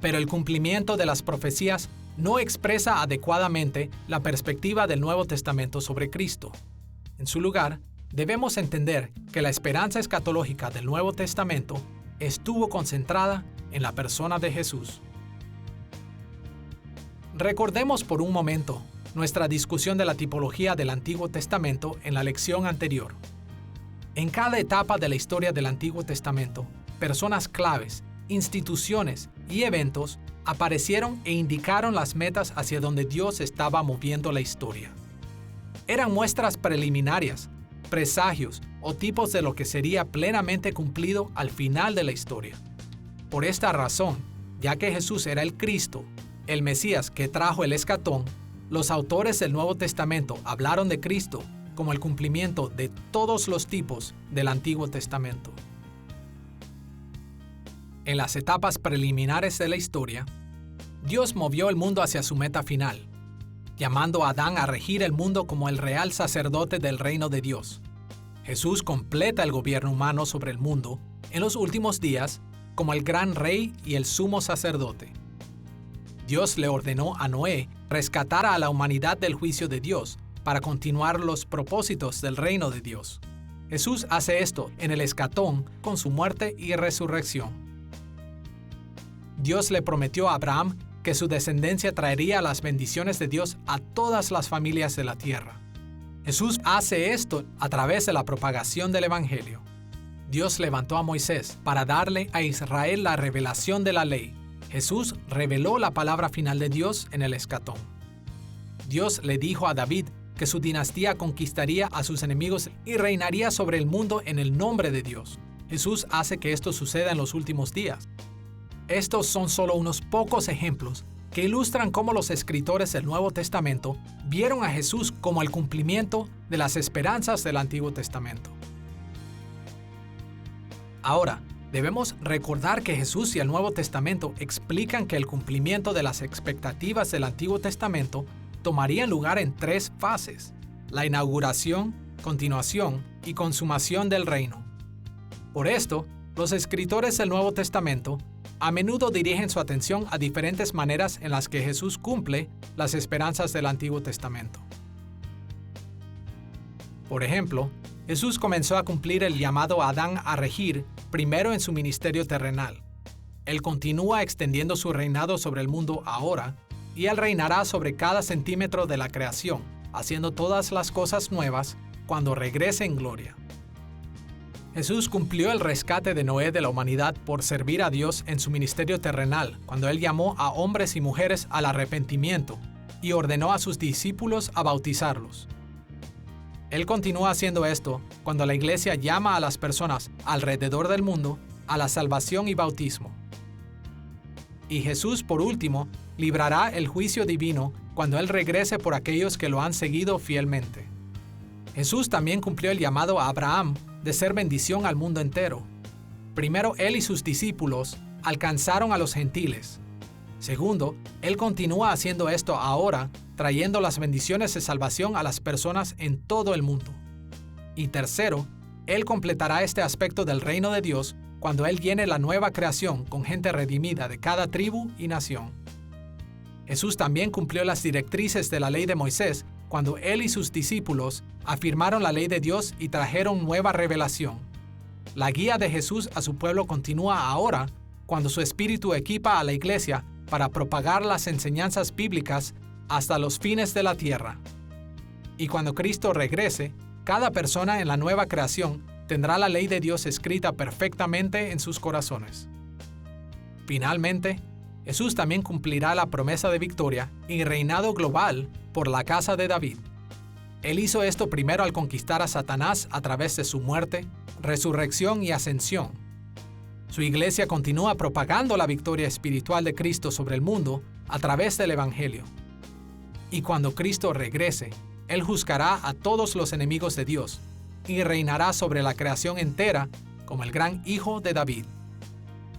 Pero el cumplimiento de las profecías no expresa adecuadamente la perspectiva del Nuevo Testamento sobre Cristo. En su lugar, debemos entender que la esperanza escatológica del Nuevo Testamento estuvo concentrada en la persona de Jesús. Recordemos por un momento nuestra discusión de la tipología del Antiguo Testamento en la lección anterior. En cada etapa de la historia del Antiguo Testamento, personas claves, instituciones y eventos aparecieron e indicaron las metas hacia donde Dios estaba moviendo la historia. Eran muestras preliminarias, presagios o tipos de lo que sería plenamente cumplido al final de la historia. Por esta razón, ya que Jesús era el Cristo, el Mesías que trajo el escatón, los autores del Nuevo Testamento hablaron de Cristo como el cumplimiento de todos los tipos del Antiguo Testamento. En las etapas preliminares de la historia, Dios movió el mundo hacia su meta final, llamando a Adán a regir el mundo como el real sacerdote del reino de Dios. Jesús completa el gobierno humano sobre el mundo en los últimos días como el gran rey y el sumo sacerdote. Dios le ordenó a Noé rescatar a la humanidad del juicio de Dios para continuar los propósitos del reino de Dios. Jesús hace esto en el escatón con su muerte y resurrección. Dios le prometió a Abraham que su descendencia traería las bendiciones de Dios a todas las familias de la tierra. Jesús hace esto a través de la propagación del Evangelio. Dios levantó a Moisés para darle a Israel la revelación de la ley. Jesús reveló la palabra final de Dios en el escatón. Dios le dijo a David que su dinastía conquistaría a sus enemigos y reinaría sobre el mundo en el nombre de Dios. Jesús hace que esto suceda en los últimos días. Estos son solo unos pocos ejemplos que ilustran cómo los escritores del Nuevo Testamento vieron a Jesús como el cumplimiento de las esperanzas del Antiguo Testamento. Ahora, debemos recordar que Jesús y el Nuevo Testamento explican que el cumplimiento de las expectativas del Antiguo Testamento tomaría lugar en 3 fases: la inauguración, continuación y consumación del reino. Por esto, los escritores del Nuevo Testamento a menudo dirigen su atención a diferentes maneras en las que Jesús cumple las esperanzas del Antiguo Testamento. Por ejemplo, Jesús comenzó a cumplir el llamado a Adán a regir primero en su ministerio terrenal. Él continúa extendiendo su reinado sobre el mundo ahora, y Él reinará sobre cada centímetro de la creación, haciendo todas las cosas nuevas cuando regrese en gloria. Jesús cumplió el rescate de Noé de la humanidad por servir a Dios en su ministerio terrenal, cuando Él llamó a hombres y mujeres al arrepentimiento y ordenó a sus discípulos a bautizarlos. Él continúa haciendo esto cuando la Iglesia llama a las personas alrededor del mundo a la salvación y bautismo. Y Jesús, por último, librará el juicio divino cuando Él regrese por aquellos que lo han seguido fielmente. Jesús también cumplió el llamado a Abraham de ser bendición al mundo entero. Primero, Él y sus discípulos alcanzaron a los gentiles. Segundo, Él continúa haciendo esto ahora, trayendo las bendiciones de salvación a las personas en todo el mundo. Y tercero, Él completará este aspecto del reino de Dios cuando Él llene la nueva creación con gente redimida de cada tribu y nación. Jesús también cumplió las directrices de la ley de Moisés cuando Él y sus discípulos afirmaron la ley de Dios y trajeron nueva revelación. La guía de Jesús a su pueblo continúa ahora cuando su Espíritu equipa a la Iglesia para propagar las enseñanzas bíblicas hasta los fines de la tierra. Y cuando Cristo regrese, cada persona en la nueva creación tendrá la ley de Dios escrita perfectamente en sus corazones. Finalmente, Jesús también cumplirá la promesa de victoria y reinado global por la casa de David. Él hizo esto primero al conquistar a Satanás a través de su muerte, resurrección y ascensión. Su iglesia continúa propagando la victoria espiritual de Cristo sobre el mundo a través del Evangelio. Y cuando Cristo regrese, Él juzgará a todos los enemigos de Dios y reinará sobre la creación entera como el gran Hijo de David.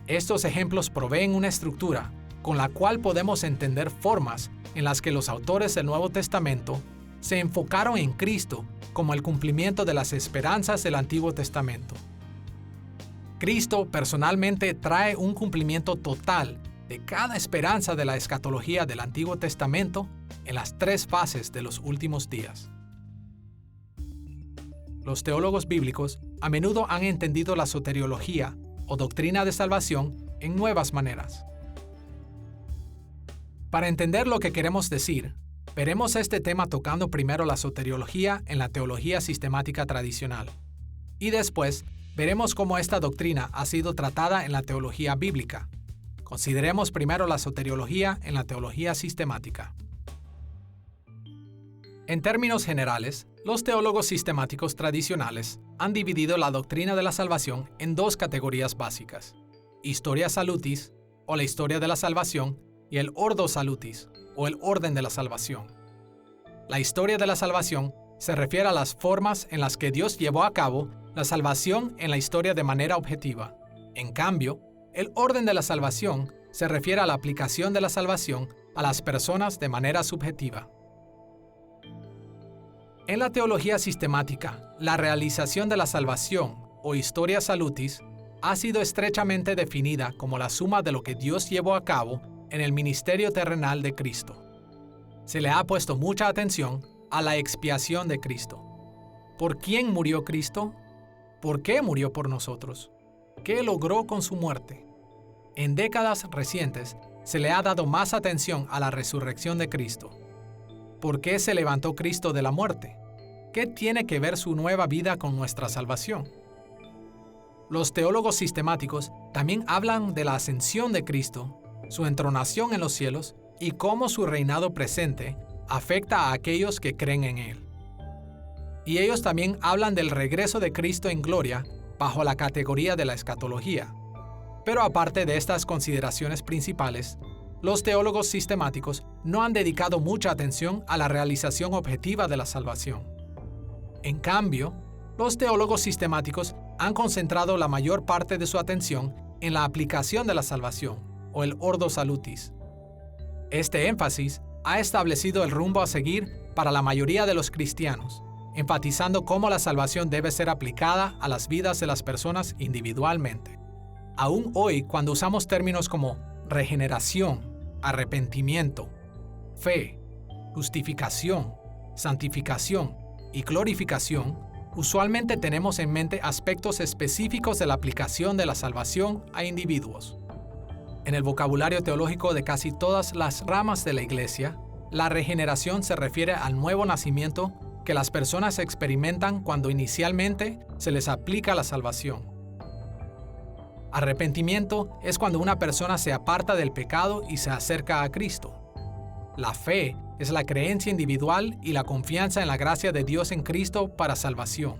Estos ejemplos proveen una estructura con la cual podemos entender formas en las que los autores del Nuevo Testamento se enfocaron en Cristo como el cumplimiento de las esperanzas del Antiguo Testamento. Cristo personalmente trae un cumplimiento total de cada esperanza de la escatología del Antiguo Testamento en las tres fases de los últimos días. Los teólogos bíblicos a menudo han entendido la soteriología o doctrina de salvación en nuevas maneras. Para entender lo que queremos decir, veremos este tema tocando primero la soteriología en la teología sistemática tradicional, y después veremos cómo esta doctrina ha sido tratada en la teología bíblica. Consideremos primero la soteriología en la teología sistemática. En términos generales, los teólogos sistemáticos tradicionales han dividido la doctrina de la salvación en dos categorías básicas: historia salutis, o la historia de la salvación, y el ordo salutis, o el orden de la salvación. La historia de la salvación se refiere a las formas en las que Dios llevó a cabo la salvación en la historia de manera objetiva. En cambio, el orden de la salvación se refiere a la aplicación de la salvación a las personas de manera subjetiva. En la teología sistemática, la realización de la salvación, o historia salutis, ha sido estrechamente definida como la suma de lo que Dios llevó a cabo en el ministerio terrenal de Cristo. Se le ha puesto mucha atención a la expiación de Cristo. ¿Por quién murió Cristo? ¿Por qué murió por nosotros? ¿Qué logró con su muerte? En décadas recientes, se le ha dado más atención a la resurrección de Cristo. ¿Por qué se levantó Cristo de la muerte? ¿Qué tiene que ver su nueva vida con nuestra salvación? Los teólogos sistemáticos también hablan de la ascensión de Cristo, su entronación en los cielos y cómo su reinado presente afecta a aquellos que creen en Él. Y ellos también hablan del regreso de Cristo en gloria bajo la categoría de la escatología. Pero aparte de estas consideraciones principales, los teólogos sistemáticos no han dedicado mucha atención a la realización objetiva de la salvación. En cambio, los teólogos sistemáticos han concentrado la mayor parte de su atención en la aplicación de la salvación, o el ordo salutis. Este énfasis ha establecido el rumbo a seguir para la mayoría de los cristianos, enfatizando cómo la salvación debe ser aplicada a las vidas de las personas individualmente. Aún hoy, cuando usamos términos como regeneración, arrepentimiento, fe, justificación, santificación y glorificación, usualmente tenemos en mente aspectos específicos de la aplicación de la salvación a individuos. En el vocabulario teológico de casi todas las ramas de la Iglesia, la regeneración se refiere al nuevo nacimiento que las personas experimentan cuando inicialmente se les aplica la salvación. Arrepentimiento es cuando una persona se aparta del pecado y se acerca a Cristo. La fe es la creencia individual y la confianza en la gracia de Dios en Cristo para salvación.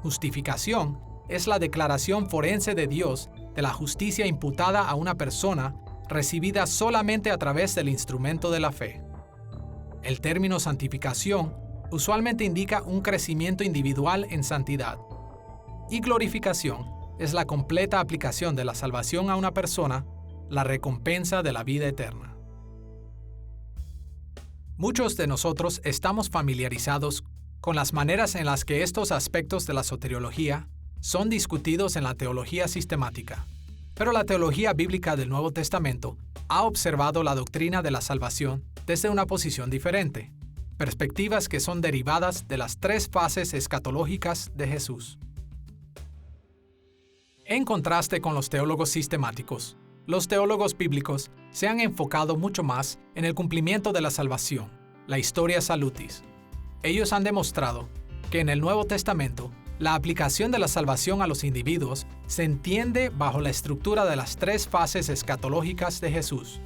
Justificación es la declaración forense de Dios de la justicia imputada a una persona recibida solamente a través del instrumento de la fe. El término santificación usualmente indica un crecimiento individual en santidad. Y glorificación es la completa aplicación de la salvación a una persona, la recompensa de la vida eterna. Muchos de nosotros estamos familiarizados con las maneras en las que estos aspectos de la soteriología son discutidos en la teología sistemática, pero la teología bíblica del Nuevo Testamento ha observado la doctrina de la salvación desde una posición diferente, perspectivas que son derivadas de las tres fases escatológicas de Jesús. En contraste con los teólogos sistemáticos, los teólogos bíblicos se han enfocado mucho más en el cumplimiento de la salvación, la historia salutis. Ellos han demostrado que en el Nuevo Testamento, la aplicación de la salvación a los individuos se entiende bajo la estructura de las tres fases escatológicas de Jesús,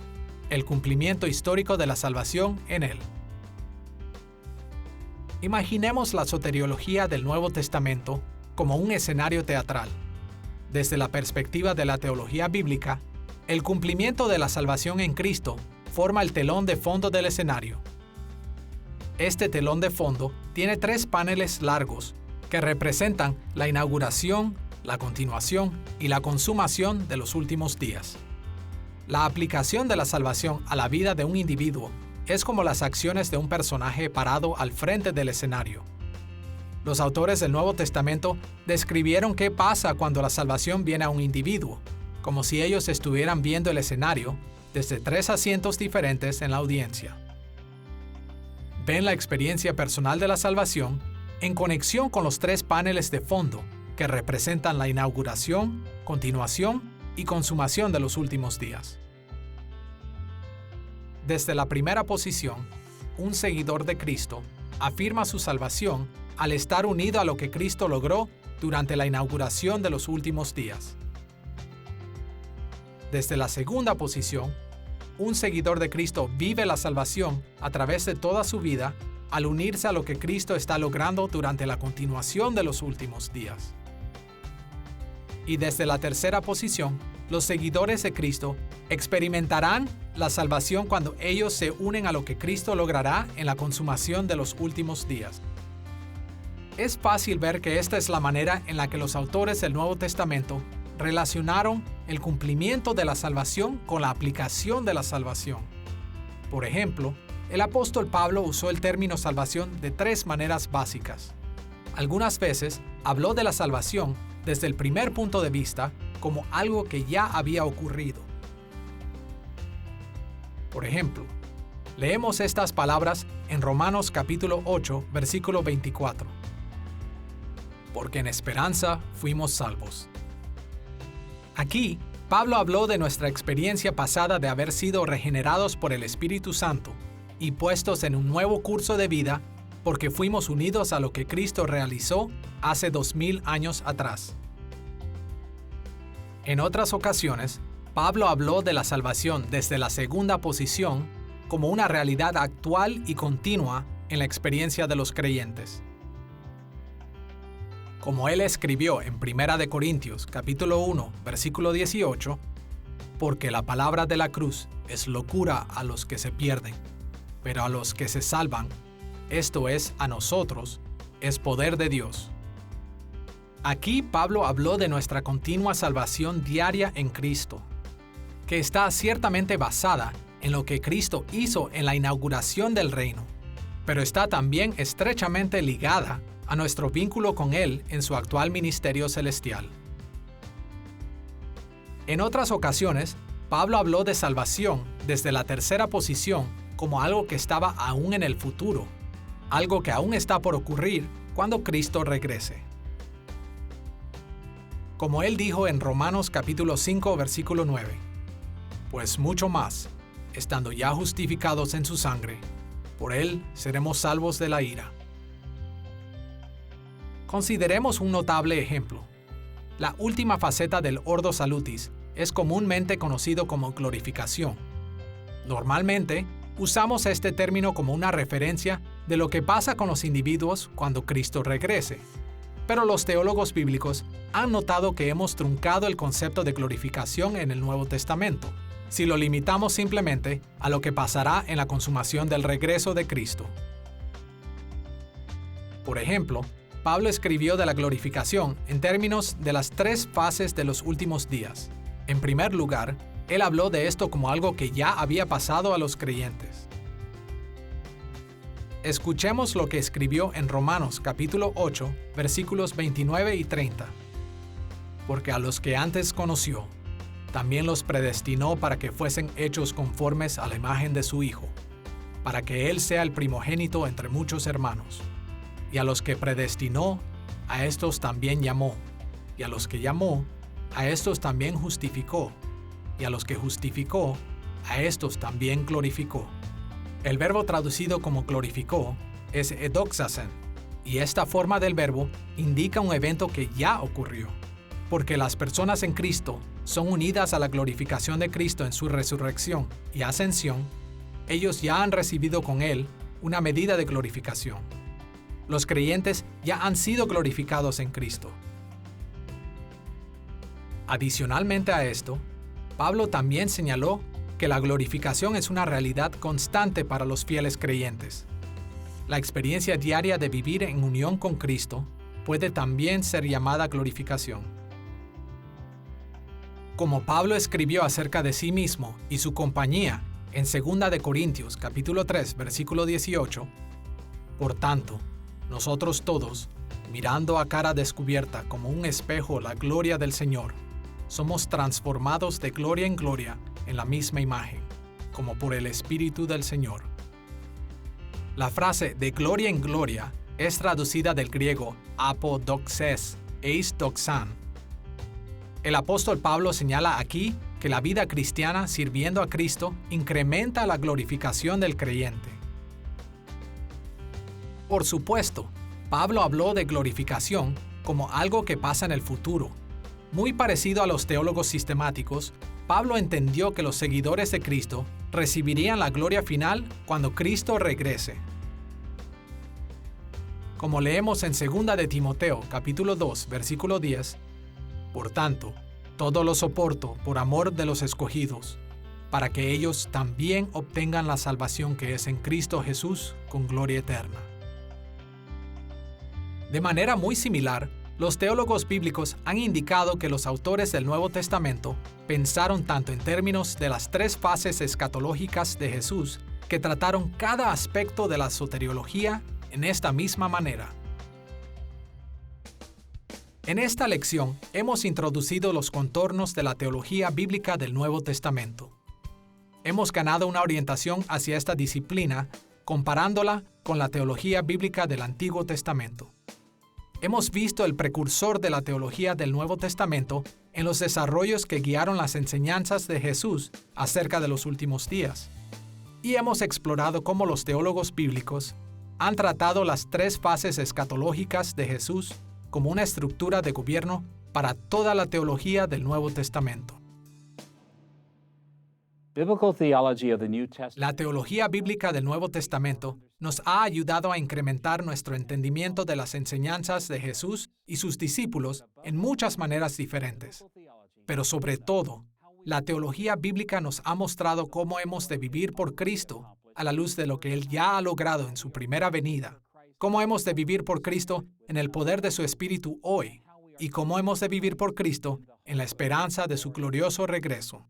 el cumplimiento histórico de la salvación en Él. Imaginemos la soteriología del Nuevo Testamento como un escenario teatral. Desde la perspectiva de la teología bíblica, el cumplimiento de la salvación en Cristo forma el telón de fondo del escenario. Este telón de fondo tiene tres paneles largos que representan la inauguración, la continuación y la consumación de los últimos días. La aplicación de la salvación a la vida de un individuo es como las acciones de un personaje parado al frente del escenario. Los autores del Nuevo Testamento describieron qué pasa cuando la salvación viene a un individuo, como si ellos estuvieran viendo el escenario desde 3 asientos diferentes en la audiencia. Ven la experiencia personal de la salvación en conexión con los 3 paneles de fondo que representan la inauguración, continuación y consumación de los últimos días. Desde la primera posición, un seguidor de Cristo afirma su salvación al estar unido a lo que Cristo logró durante la inauguración de los últimos días. Desde la segunda posición, un seguidor de Cristo vive la salvación a través de toda su vida al unirse a lo que Cristo está logrando durante la continuación de los últimos días. Y desde la tercera posición, los seguidores de Cristo experimentarán la salvación cuando ellos se unen a lo que Cristo logrará en la consumación de los últimos días. Es fácil ver que esta es la manera en la que los autores del Nuevo Testamento relacionaron el cumplimiento de la salvación con la aplicación de la salvación. Por ejemplo, el apóstol Pablo usó el término salvación de 3 maneras básicas. Algunas veces habló de la salvación desde el primer punto de vista como algo que ya había ocurrido. Por ejemplo, leemos estas palabras en Romanos capítulo 8, versículo 24. Porque en esperanza fuimos salvos. Aquí, Pablo habló de nuestra experiencia pasada de haber sido regenerados por el Espíritu Santo y puestos en un nuevo curso de vida porque fuimos unidos a lo que Cristo realizó hace 2000 años atrás. En otras ocasiones, Pablo habló de la salvación desde la segunda posición como una realidad actual y continua en la experiencia de los creyentes. Como él escribió en 1 de Corintios capítulo 1, versículo 18, porque la palabra de la cruz es locura a los que se pierden, pero a los que se salvan, esto es, a nosotros, es poder de Dios. Aquí Pablo habló de nuestra continua salvación diaria en Cristo, que está ciertamente basada en lo que Cristo hizo en la inauguración del reino, pero está también estrechamente ligada a nuestro vínculo con Él en su actual ministerio celestial. En otras ocasiones, Pablo habló de salvación desde la tercera posición como algo que estaba aún en el futuro, algo que aún está por ocurrir cuando Cristo regrese. Como él dijo en Romanos capítulo 5, versículo 9, pues mucho más, estando ya justificados en su sangre, por él seremos salvos de la ira. Consideremos un notable ejemplo. La última faceta del Ordo Salutis es comúnmente conocido como glorificación. Normalmente, usamos este término como una referencia de lo que pasa con los individuos cuando Cristo regrese. Pero los teólogos bíblicos han notado que hemos truncado el concepto de glorificación en el Nuevo Testamento, si lo limitamos simplemente a lo que pasará en la consumación del regreso de Cristo. Por ejemplo, Pablo escribió de la glorificación en términos de las 3 fases de los últimos días. En primer lugar, él habló de esto como algo que ya había pasado a los creyentes. Escuchemos lo que escribió en Romanos capítulo 8, versículos 29 y 30. Porque a los que antes conoció, también los predestinó para que fuesen hechos conformes a la imagen de su Hijo, para que Él sea el primogénito entre muchos hermanos. Y a los que predestinó, a estos también llamó. Y a los que llamó, a estos también justificó. Y a los que justificó, a estos también glorificó. El verbo traducido como glorificó es edoxasen, y esta forma del verbo indica un evento que ya ocurrió. Porque las personas en Cristo son unidas a la glorificación de Cristo en su resurrección y ascensión, ellos ya han recibido con Él una medida de glorificación. Los creyentes ya han sido glorificados en Cristo. Adicionalmente a esto, Pablo también señaló que la glorificación es una realidad constante para los fieles creyentes. La experiencia diaria de vivir en unión con Cristo puede también ser llamada glorificación. Como Pablo escribió acerca de sí mismo y su compañía en 2 de Corintios capítulo 3, versículo 18, por tanto, nosotros todos, mirando a cara descubierta como un espejo la gloria del Señor, somos transformados de gloria en gloria en la misma imagen, como por el Espíritu del Señor. La frase de gloria en gloria es traducida del griego apodoxes, eis doxan. El apóstol Pablo señala aquí que la vida cristiana sirviendo a Cristo incrementa la glorificación del creyente. Por supuesto, Pablo habló de glorificación como algo que pasa en el futuro. Muy parecido a los teólogos sistemáticos, Pablo entendió que los seguidores de Cristo recibirían la gloria final cuando Cristo regrese. Como leemos en 2 de Timoteo, capítulo 2, versículo 10, por tanto, todo lo soporto por amor de los escogidos, para que ellos también obtengan la salvación que es en Cristo Jesús con gloria eterna. De manera muy similar, los teólogos bíblicos han indicado que los autores del Nuevo Testamento pensaron tanto en términos de las 3 fases escatológicas de Jesús que trataron cada aspecto de la soteriología en esta misma manera. En esta lección hemos introducido los contornos de la teología bíblica del Nuevo Testamento. Hemos ganado una orientación hacia esta disciplina comparándola con la teología bíblica del Antiguo Testamento. Hemos visto el precursor de la teología del Nuevo Testamento en los desarrollos que guiaron las enseñanzas de Jesús acerca de los últimos días. Y hemos explorado cómo los teólogos bíblicos han tratado las 3 fases escatológicas de Jesús como una estructura de gobierno para toda la teología del Nuevo Testamento. Biblical theology of the New Testament. La teología bíblica del Nuevo Testamento nos ha ayudado a incrementar nuestro entendimiento de las enseñanzas de Jesús y sus discípulos en muchas maneras diferentes. Pero sobre todo, la teología bíblica nos ha mostrado cómo hemos de vivir por Cristo a la luz de lo que Él ya ha logrado en su primera venida, cómo hemos de vivir por Cristo en el poder de su Espíritu hoy y cómo hemos de vivir por Cristo en la esperanza de su glorioso regreso.